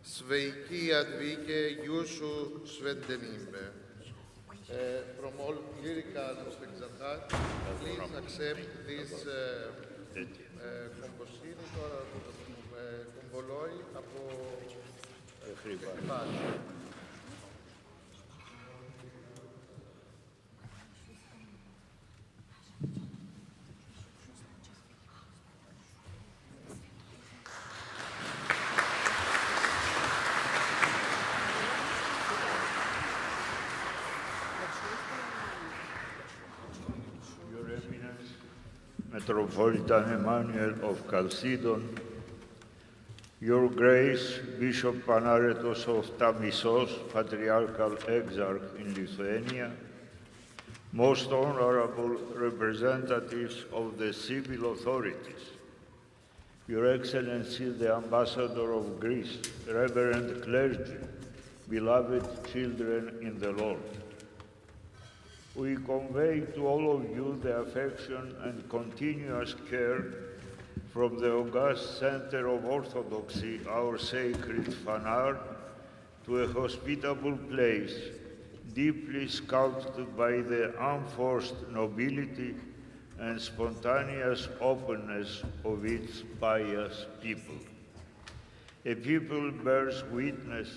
Sveiki atvykę jūsų šventenybė. From all clericals of Exarchat, please accept this compositor convoloi από Χρυβάρη. Metropolitan Emmanuel of Chalcedon, Your Grace, Bishop Panaretos of Tamisos, Patriarchal Exarch in Lithuania, most honorable representatives of the civil authorities, Your Excellency, the Ambassador of Greece, Reverend clergy, beloved children in the Lord. We convey to all of you the affection and continuous care from the august center of Orthodoxy, our sacred Phanar, to a hospitable place, deeply sculpted by the unforced nobility and spontaneous openness of its pious people. A people bears witness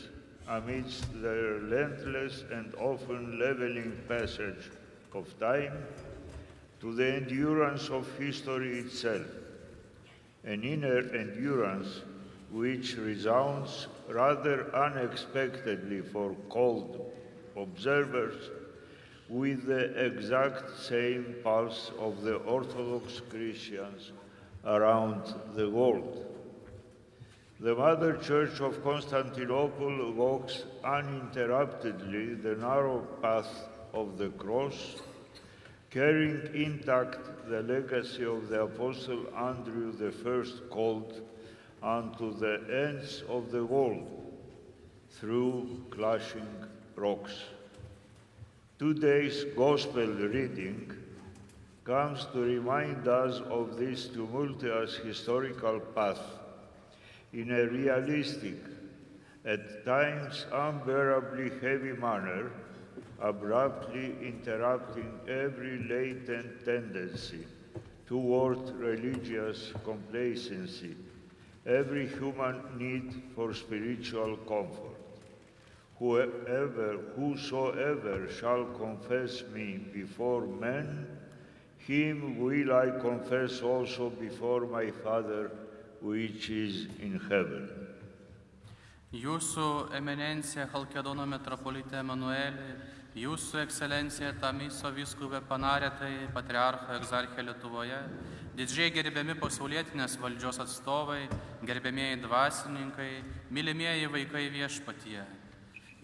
amidst the relentless and often leveling passage of time to the endurance of history itself, an inner endurance which resounds rather unexpectedly for cold observers with the exact same pulse of the Orthodox Christians around the world. The Mother Church of Constantinople walks uninterruptedly the narrow path of the cross, carrying intact the legacy of the Apostle Andrew the First called unto the ends of the world through clashing rocks. Today's Gospel reading comes to remind us of this tumultuous historical path in a realistic, at times unbearably heavy manner, abruptly interrupting every latent tendency toward religious complacency, every human need for spiritual comfort. Whosoever shall confess me before men, him will I confess also before my Father which is in heaven. Jūsų eminencija Chalkedono metropolitė Emanuelė, Jūsų ekscelencija Tamiso vyskupė Panaretai, patriarcho egzarchė Lietuvoje, didžiai gerbiami pasaulietinės valdžios atstovai, gerbėmieji dvasininkai, mylimieji vaikai viešpatyje.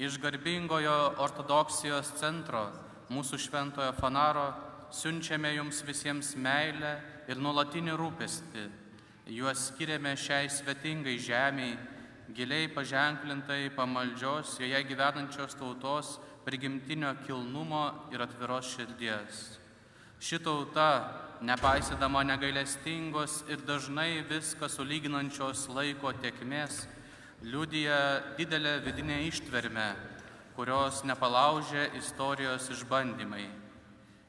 Iš garbingojo ortodoksijos centro, mūsų šventojo Fanaro, siunčiame jums visiems meilę ir nuolatinį rūpestį. Juos skiriame šiai svetingai žemiai, giliai paženklintai pamaldžios, joje gyvenančios tautos prigimtinio kilnumo ir atviros širdies. Ši tauta, nepaisydama negailestingos ir dažnai viską sulyginančios laiko tėkmės, liudija didelę vidinę ištvermę, kurios nepalaužė istorijos išbandymai.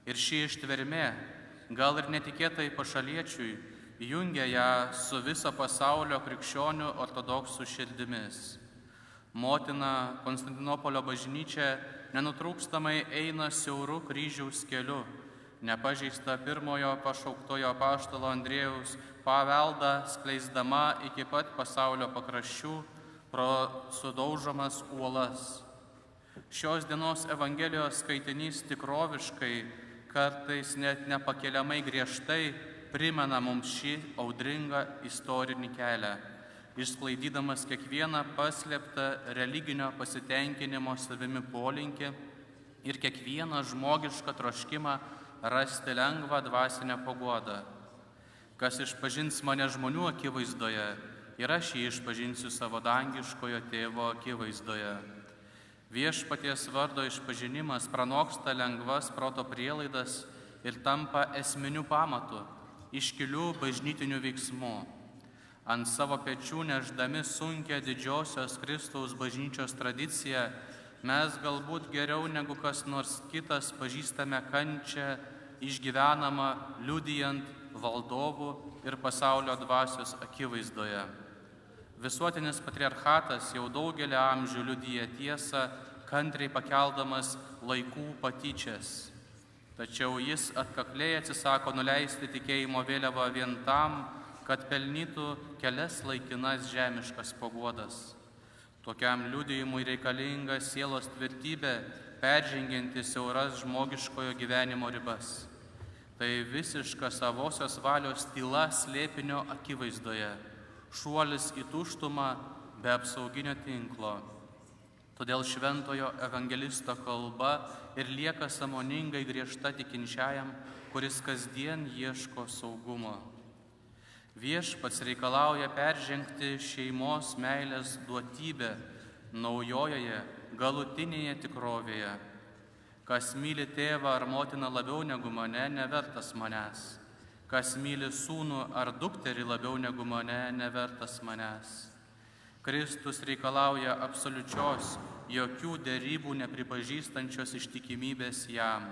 Ir ši ištvermė, gal ir netikėtai pašaliečiui, jungia ją su viso pasaulio krikščionių ortodoksų širdimis. Motina Konstantinopolio bažnyčia nenutrūkstamai eina siauru kryžiaus keliu, nepažeista pirmojo pašauktojo apaštalo Andriejaus paveldą skleisdama iki pat pasaulio pakraščių pro sudaužomas uolas. Šios dienos Evangelijos skaitinys tikroviškai, kartais net nepakeliamai griežtai primena mums šį audringą istorinį kelią, išsklaidydamas kiekvieną paslėptą religinio pasitenkinimo savimi polinkį ir kiekvieną žmogišką troškimą rasti lengvą dvasinę paguodą. Kas išpažins mane žmonių akivaizdoje, ir aš jį išpažinsiu savo dangiškojo tėvo akivaizdoje. Viešpaties vardo išpažinimas pranoksta lengvas proto prielaidas ir tampa esminiu pamatu iškilių bažnytinių veiksmų. Ant savo pečių nešdami sunkią didžiosios Kristaus bažnyčios tradiciją, mes galbūt geriau negu kas nors kitas pažįstame kančią išgyvenamą liudijant valdovų ir pasaulio dvasios akivaizdoje. Visuotinis patriarchatas jau daugelį amžių liudija tiesą, kantriai pakeldamas laikų patyčias. Tačiau jis atkakliai atsisako nuleisti tikėjimo vėliavą vien tam, kad pelnytų kelias laikinas žemiškas paguodas. Tokiam liudijimui reikalinga sielos tvirtybė, peržengianti siauras žmogiškojo gyvenimo ribas. Tai visiška savosios valios tyla slėpinio akivaizdoje, šuolis į tuštumą be apsauginio tinklo. Todėl šventojo evangelisto kalba ir lieka sąmoningai griežta tikinčiajam, kuris kasdien ieško saugumo. Viešpats reikalauja peržengti šeimos meilės duotybę naujojoje, galutinėje tikrovėje. Kas myli tėvą ar motiną labiau negu mane, nevertas manęs. Kas myli sūnų ar dukterį labiau negu mane, nevertas manęs. Kristus reikalauja absoliučios, jokių derybų nepripažįstančios ištikimybės jam.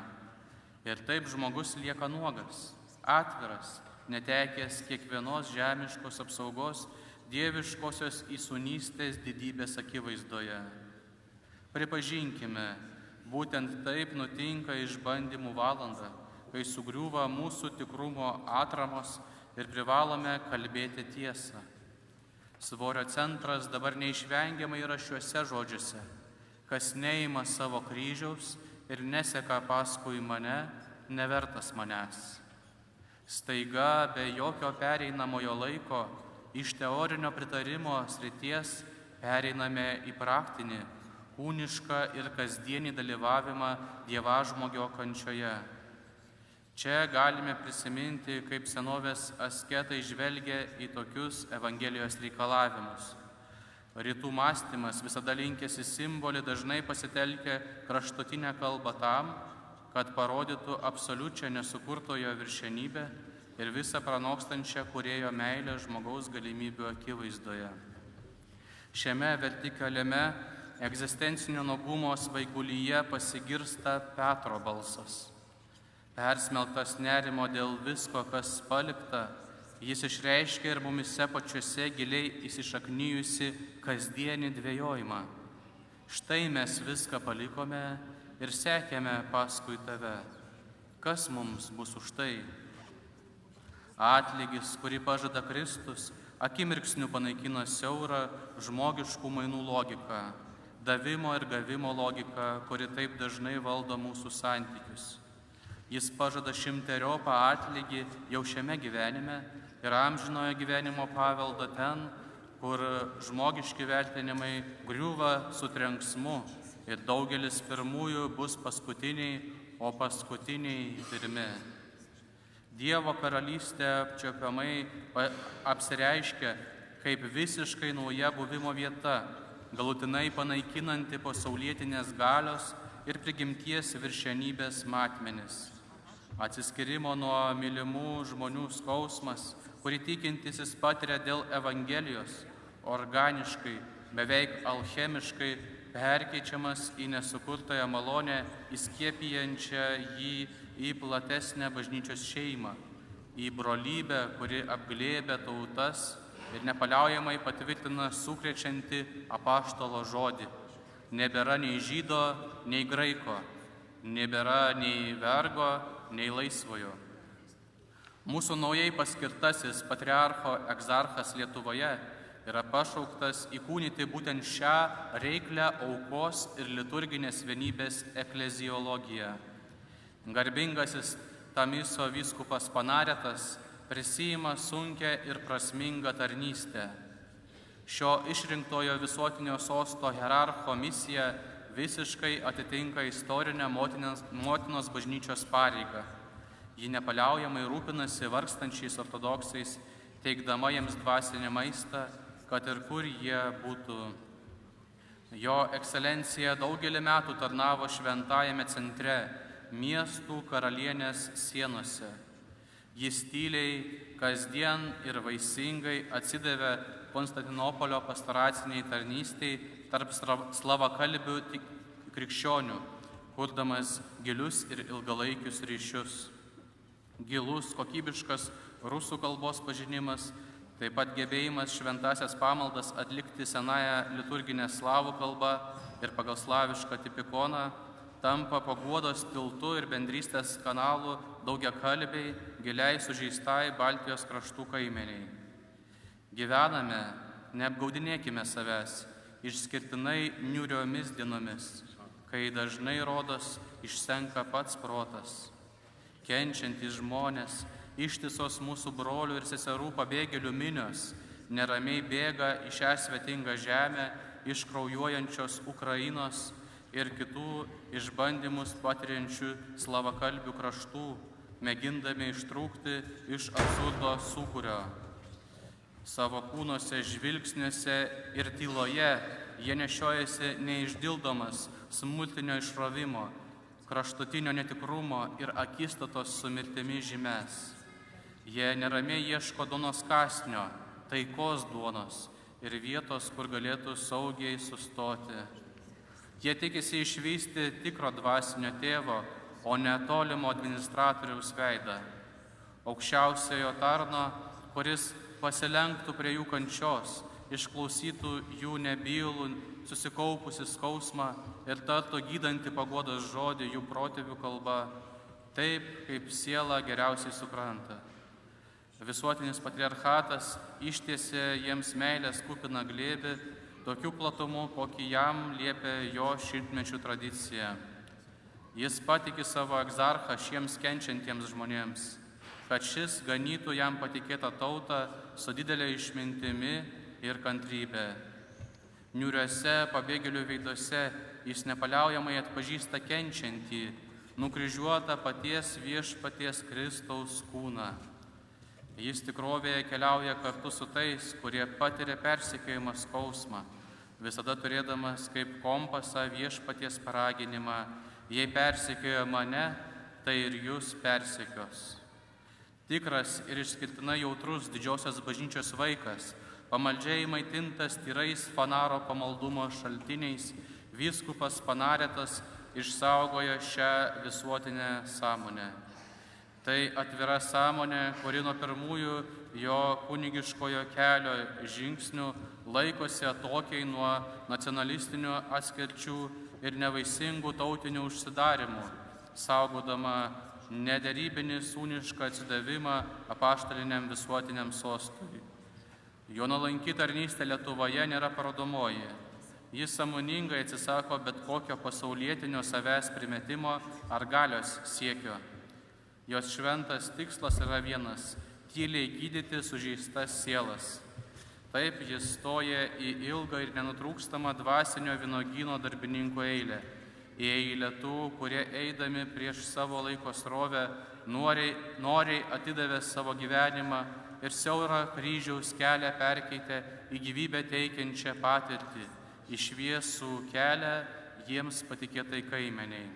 Ir taip žmogus lieka nuogas, atviras, netekęs kiekvienos žemiškos apsaugos dieviškosios įsūnystės didybės akivaizdoje. Pripažinkime, būtent taip nutinka išbandymų valanda, kai sugriūva mūsų tikrumo atramos ir privalome kalbėti tiesą. Svorio centras dabar neišvengiamai yra šiuose žodžiuose: kas neima savo kryžiaus ir neseka paskui mane, nevertas manęs. Staiga, be jokio pereinamojo laiko, iš teorinio pritarimo srities pereiname į praktinį, kūnišką ir kasdienį dalyvavimą dievažmogio kančioje. Čia galime prisiminti, kaip senovės asketai žvelgia į tokius Evangelijos reikalavimus. Rytų mąstymas visada linkęs į simbolį dažnai pasitelkia kraštutinę kalbą tam, kad parodytų absoliučią nesukurtojo viršenybę ir visą pranokstančią kūrėjo meilę žmogaus galimybių akivaizdoje. Šiame vertikaliame egzistencinio nuogumo svaigulyje pasigirsta Petro balsas. Persmelktas nerimo dėl visko, kas palikta, jis išreiškia ir mumise pačiuose giliai įsišaknijusi kasdienį dvejojimą. Štai mes viską palikome ir sekėme paskui tave. Kas mums bus už tai? Atlygis, kurį pažada Kristus, akimirksniu panaikina siaurą žmogiškų mainų logiką, davimo ir gavimo logiką, kuri taip dažnai valdo mūsų santykius. Jis pažada 100-eriopą atlygį jau šiame gyvenime ir amžinojo gyvenimo paveldą ten, kur žmogiški vertinimai griūva su trenksmu ir daugelis pirmųjų bus paskutiniai, o paskutiniai pirmi. Dievo karalystė apčiuopiamai apsireiškia kaip visiškai nauja buvimo vieta, galutinai panaikinanti pasaulietinės galios ir prigimties viršenybės matmenis. Atsiskyrimo nuo mylimų žmonių skausmas, kurį tikintysis patiria dėl Evangelijos, organiškai, beveik alchemiškai perkeičiamas į nesukurtąją malonę, įskiepijančią jį į platesnę bažnyčios šeimą, į brolybę, kuri apglėbia tautas ir nepaliaujamai patvirtina sukrečiantį apaštalo žodį. Nebėra nei žydo, nei graiko, nebėra nei vergo, nei laisvojo. Mūsų naujai paskirtasis patriarcho egzarchas Lietuvoje yra pašauktas įkūnyti būtent šią reiklią aukos ir liturginės vienybės ekleziologiją. Garbingasis Tamiso vyskupas Panaretas prisiima sunkią ir prasmingą tarnystę. Šio išrinktojo visuotinio sosto hierarcho misija visiškai atitinka istorinę motinos bažnyčios pareigą. Ji nepaliaujamai rūpinasi vargstančiais ortodoksais, teikdama jiems dvasinį maistą, kad ir kur jie būtų. Jo ekscelencija daugelį metų tarnavo šventajame centre, miestų karalienės sienose. Jis tyliai, kasdien ir vaisingai atsidavė Konstantinopolio pastoraciniai tarnystei tarp slavakalbių krikščionių, kurdamas gilius ir ilgalaikius ryšius. Gilus, kokybiškas rusų kalbos pažinimas, taip pat gebėjimas šventasias pamaldas atlikti senąją liturginę slavų kalbą ir pagal slavišką tipikoną, tampa paguodos tiltu ir bendrystės kanalu daugiakalbiai, giliai sužeistai Baltijos kraštų kaimeniai. Gyvename, neapgaudinėkime savęs, išskirtinai niūriomis dienomis, kai dažnai rodos išsenka pats protas. Kenčiantys žmonės, ištisos mūsų brolių ir seserų pabėgėlių minios, neramiai bėga į šią svetingą žemę iš kraujuojančios Ukrainos ir kitų išbandymus patiriančių slavakalbių kraštų, mėgindami ištrūkti iš absurdo sūkurio. Savo kūnuose, žvilgsniuose ir tyloje jie nešiojasi neišdildomas smultinio išrovimo, kraštutinio netikrumo ir akistatos su mirtimi žymes. Jie neramiai ieško duonos kąsnio, taikos duonos ir vietos, kur galėtų saugiai sustoti. Jie tikisi išvysti tikro dvasinio tėvo, o ne tolimo administratoriaus veidą, aukščiausiojo tarno, kuris pasilenktų prie jų kančios, išklausytų jų nebylų, susikaupusi skausmą ir tartų gydantį paguodos žodį jų protėvių kalba, taip, kaip siela geriausiai supranta. Visuotinis patriarchatas ištiesė jiems meilės kupiną glėbį, tokiu platumu, kokį jam liepia jo šimtmečių tradicija. Jis patikė savo egzarchą šiems kenčiantiems žmonėms, kad šis ganytų jam patikėtą tautą su didelė išmintimi ir kantrybė. Niūriuose pabėgėlių veiduose jis nepaliaujamai atpažįsta kenčiantį, nukryžiuotą paties viešpaties Kristaus kūną. Jis tikrovėje keliauja kartu su tais, kurie patiria persekiojimą skausmą, visada turėdamas kaip kompasą viešpaties paraginimą: jei persekioja mane, tai ir jūs persekios. Tikras ir išskirtinai jautrus didžiosios bažnyčios vaikas, pamaldžiai maitintas tyrais Fanaro pamaldumo šaltiniais, vyskupas Panaretas išsaugojo šią visuotinę sąmonę. Tai atvira sąmonė, kuri nuo pirmųjų jo kunigiškojo kelio žingsnių laikosi atokiai nuo nacionalistinių atskirčių ir nevaisingų tautinių užsidarimų, saugodama nederybinį sūnišką atsidavimą apaštaliniam visuotiniam sostui. Jo nuolanki tarnystė Lietuvoje nėra parodomoji. Jis sąmoningai atsisako bet kokio pasaulietinio savęs primetimo ar galios siekio. Jos šventas tikslas yra vienas – tyliai gydyti sužeistas sielas. Taip jis stoja į ilgą ir nenutrūkstamą dvasinio vynuogyno darbininkų eilę, į eilę tų, kurie eidami prieš savo laiko srovę noriai atidavė savo gyvenimą ir siaurą kryžiaus kelią perkeitė į gyvybę teikiančią patirtį, į šviesų kelią jiems patikėtai kaimeniai.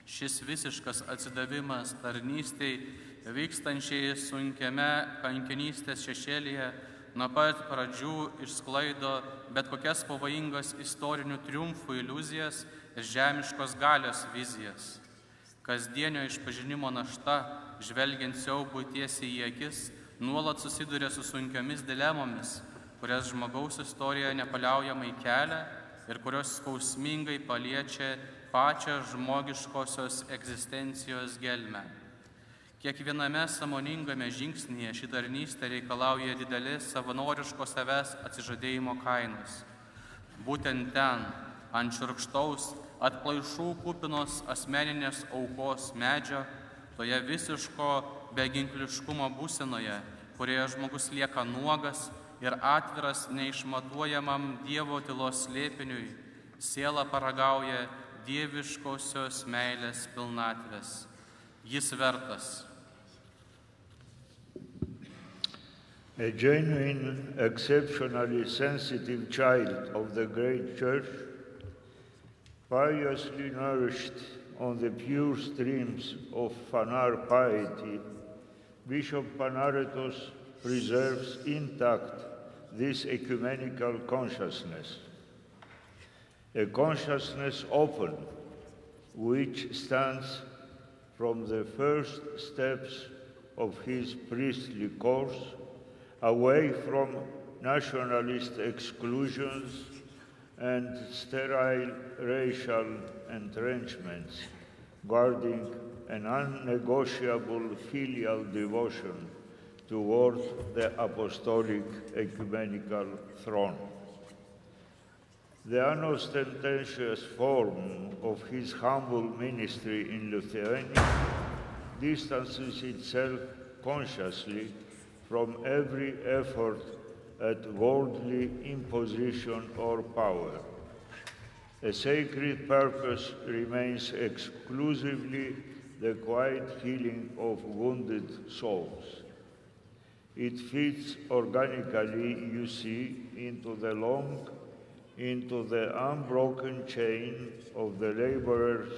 Šis visiškas atsidavimas tarnystei, vykstančiai sunkiame kankinystės šešėlyje, nuo pat pradžių išsklaido bet kokias pavojingas istorinių triumfų iliuzijas ir žemiškos galios vizijas. Kasdienio išpažinimo našta, žvelgiant siaubui tiesiai į akis, nuolat susiduria su sunkiomis dilemomis, kurias žmogaus istorija nepaliaujamai kelia ir kurios skausmingai paliečia pačią žmogiškosios egzistencijos gelmę. Kiekviename sąmoningame žingsnyje ši tarnystė reikalauja didelės savanoriško savęs atsižadėjimo kainos. Būtent ten, ant šiurkštaus, atplaišų kupinos asmeninės aukos medžio, toje visiško beginkliškumo būsenoje, kurioje žmogus lieka nuogas ir atviras neišmatuojamam Dievo tylos slėpiniui, siela paragauja dieviškosios meilės pilnatvės. Jis vertas. A genuine, exceptionally sensitive child of the great church, piously nourished on the pure streams of Fanar piety, Bishop Panaretos preserves intact this ecumenical consciousness, a consciousness open, which stands from the first steps of his priestly course, away from nationalist exclusions and sterile racial entrenchments, guarding an unnegotiable filial devotion toward the apostolic ecumenical throne. The unostentatious form of his humble ministry in Lithuania distances itself consciously from every effort at worldly imposition or power. A sacred purpose remains exclusively the quiet healing of wounded souls. It fits organically, you see, into the unbroken chain of the laborers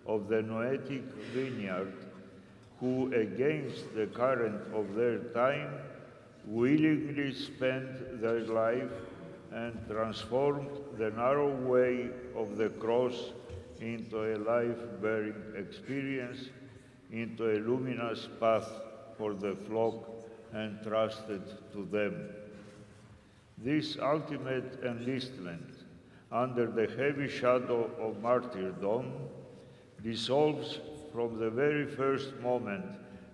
of the Noetic vineyard, who, against the current of their time, willingly spent their life and transformed the narrow way of the cross into a life-bearing experience, into a luminous path for the flock entrusted to them. This ultimate enlistment, under the heavy shadow of martyrdom, dissolves from the very first moment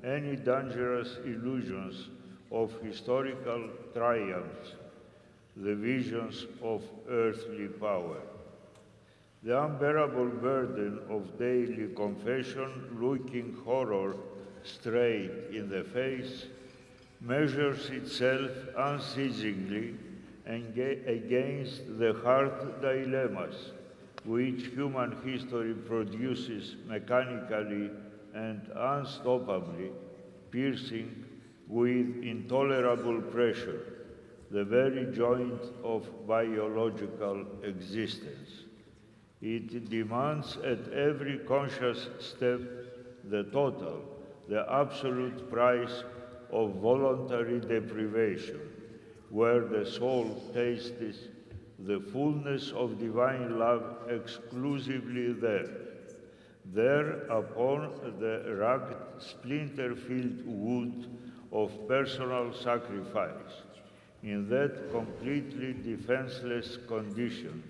any dangerous illusions of historical triumphs, the visions of earthly power. The unbearable burden of daily confession, looking horror straight in the face, measures itself unceasingly against the hard dilemmas which human history produces mechanically and unstoppably, piercing with intolerable pressure the very joint of biological existence. It demands at every conscious step the total, the absolute price of voluntary deprivation, where the soul tastes the fullness of divine love exclusively there upon the rugged, splinter-filled wood of personal sacrifice, in that completely defenseless condition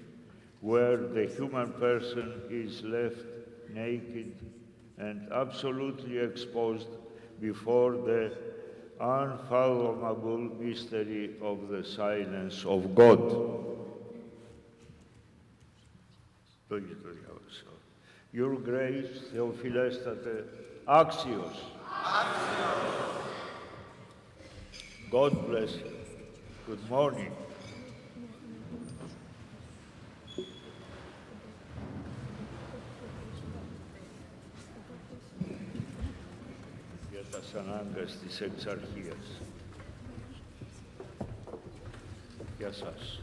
where the human person is left naked and absolutely exposed before the unfathomable mystery of the silence of God. Your Grace, Theophilestate, Axios. God bless you. Good morning. Για τα ανάγκες της εξαρχίας. Γεια σας.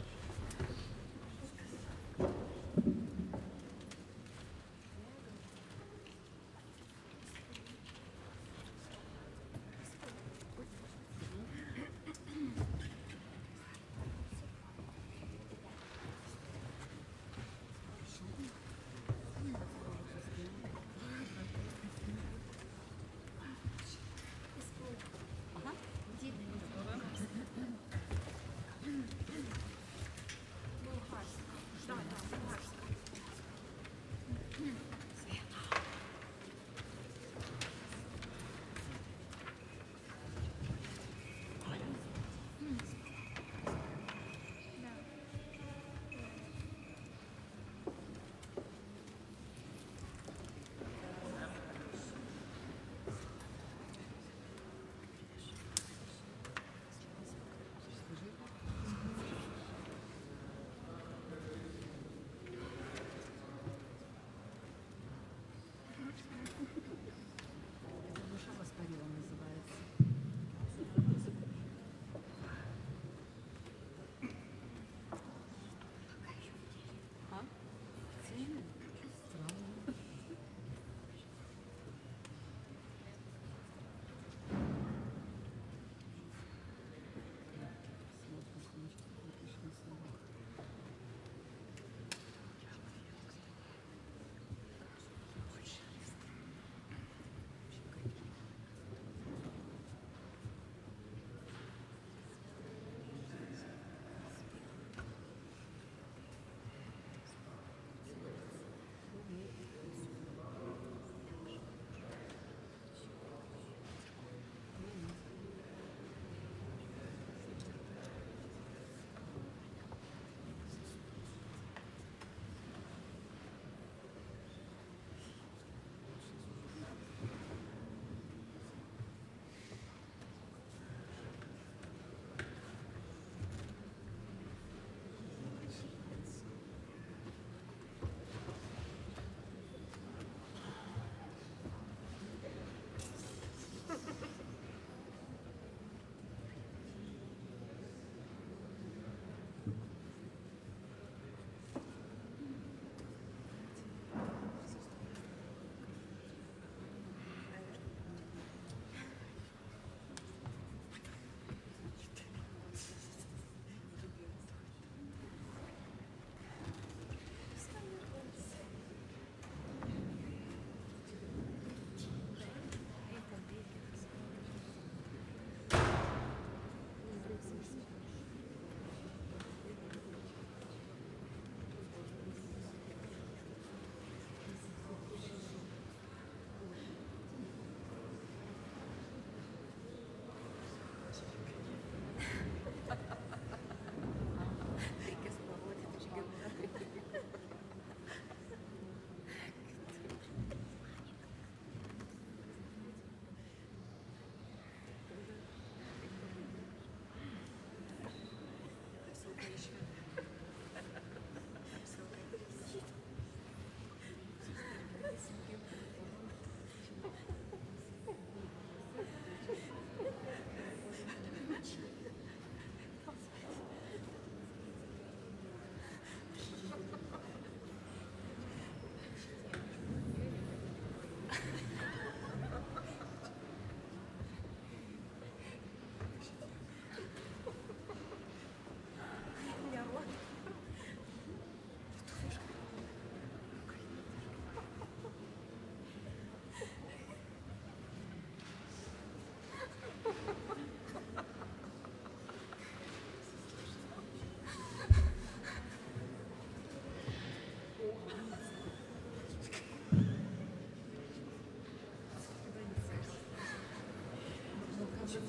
Čia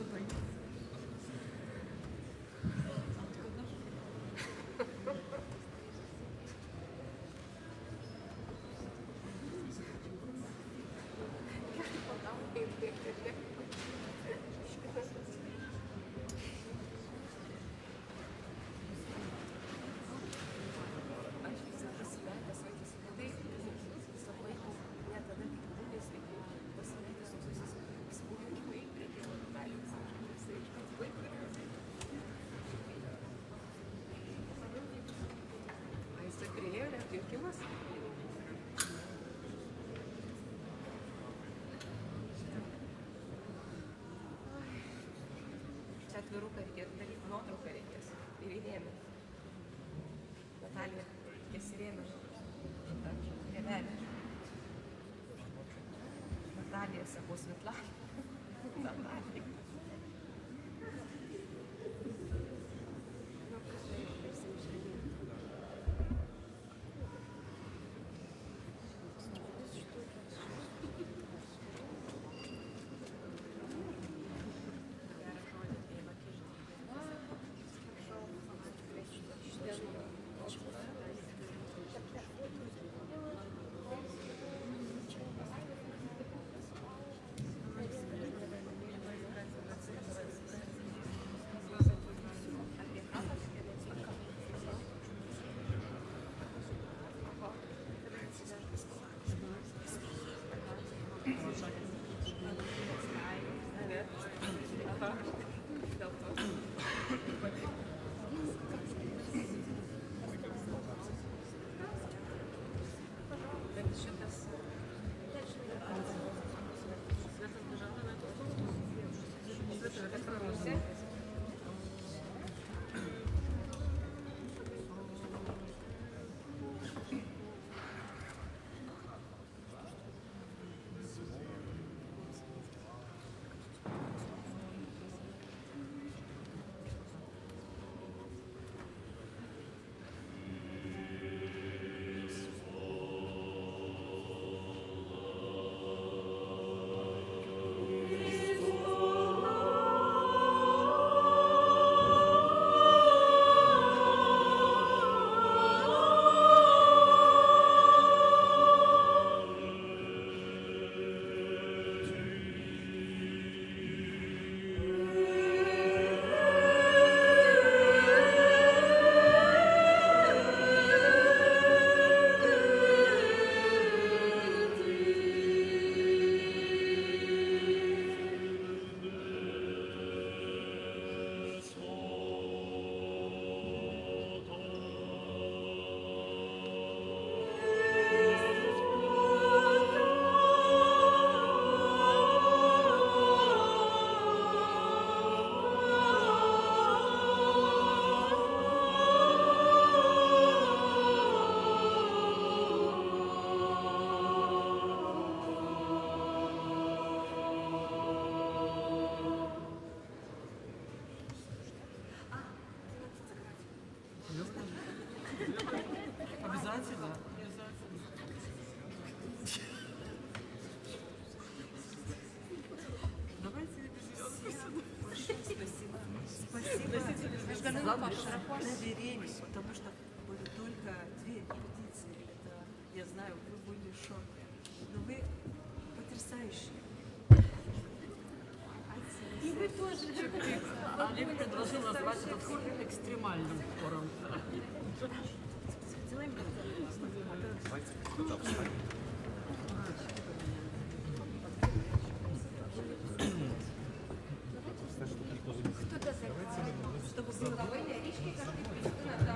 atviruką reikės daryti, nuotrauką reikės ir įrėmę. Natalija, reikės įrėmę. Rėmelį. Natalija, sakau, Svetlana. Natalija. Обязательно. Давайте спасибо. Спасибо. Главное, широко доверились, потому что были только 2 репетиции. Это, я знаю, вы были в шоке. Но вы потрясающие. И вы тоже. Олег предложил назвать этот хор экстремальным хором. Чтобы силовые речки каждый приступил на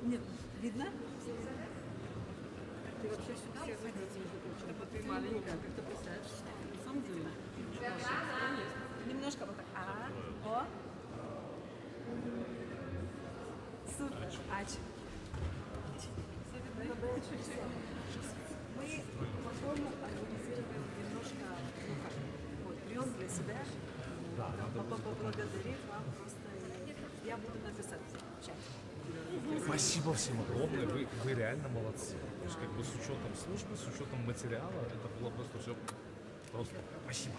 Нет, видно? Ты вообще сюда садись, чтобы ты маленькая, как ты представляешь? На самом деле. Немножко вот так. О. Супер. Мы по-моему поблагодарить вам просто. Я буду написать в чате. Спасибо всем огромное, вы реально молодцы. То есть, как бы с учетом службы, с учетом материала, это было просто все просто. Спасибо.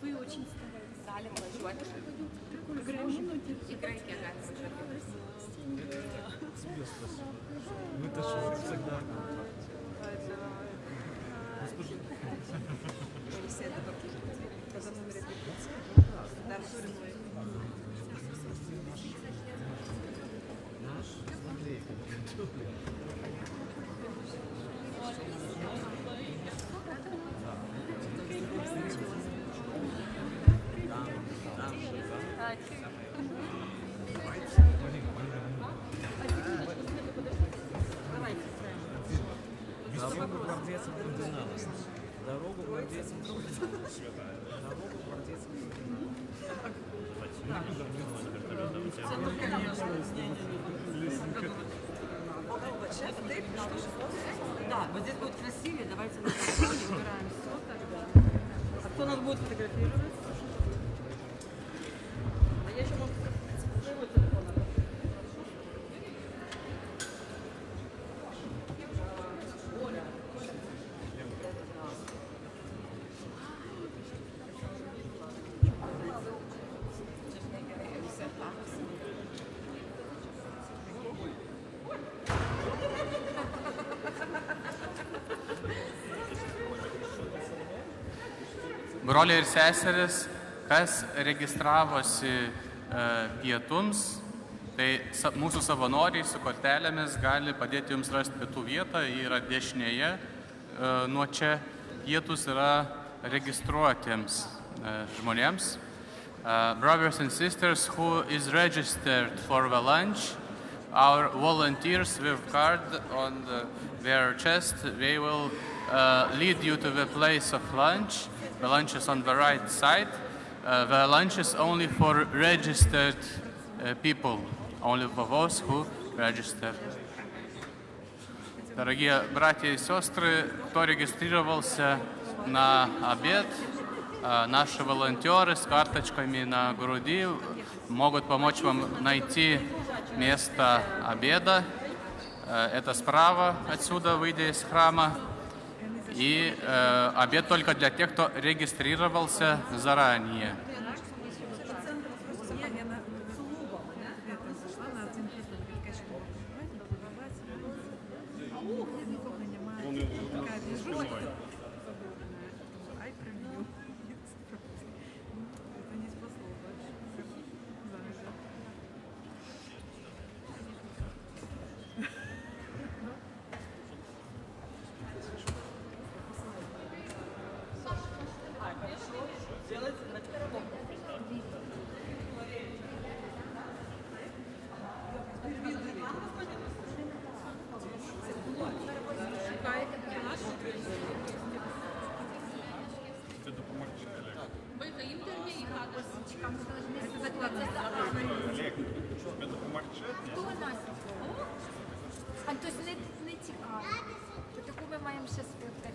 Вы очень старались. Салим, играйте, Тебе спасибо. Ну это что, всегда. Когда номер репетиции, да, Дорогу гвардейцам кардиналов. Дорогу гвардейцам кардиналов. Дорогу гвардейцам Да, вот здесь будет красивее, давайте на телефоне убираем все тогда. А кто нас будет фотографировать? А я еще могу своего телефона. Broliai ir seseris, kas registravosi pietums, tai mūsų savanoriai su kortelėmis gali padėti jums rasti pietų vietą, ji yra dešinėje, nuo čia pietus yra registruotiems žmonėms. Brothers and sisters who is registered for the lunch, our volunteers with card on their chest, they will lead you to the place of lunch. The lunch is on the right side. The lunch is only for registered people, only for those who registered. Дорогие братья и сестры, кто регистрировался на обед, наши волонтеры с карточками на груди могут помочь вам найти место обеда. Это справа отсюда, выйдя из храма. И обед только для тех, кто регистрировался заранее. Антось не цікаво. Таку ми маємо ще спитати.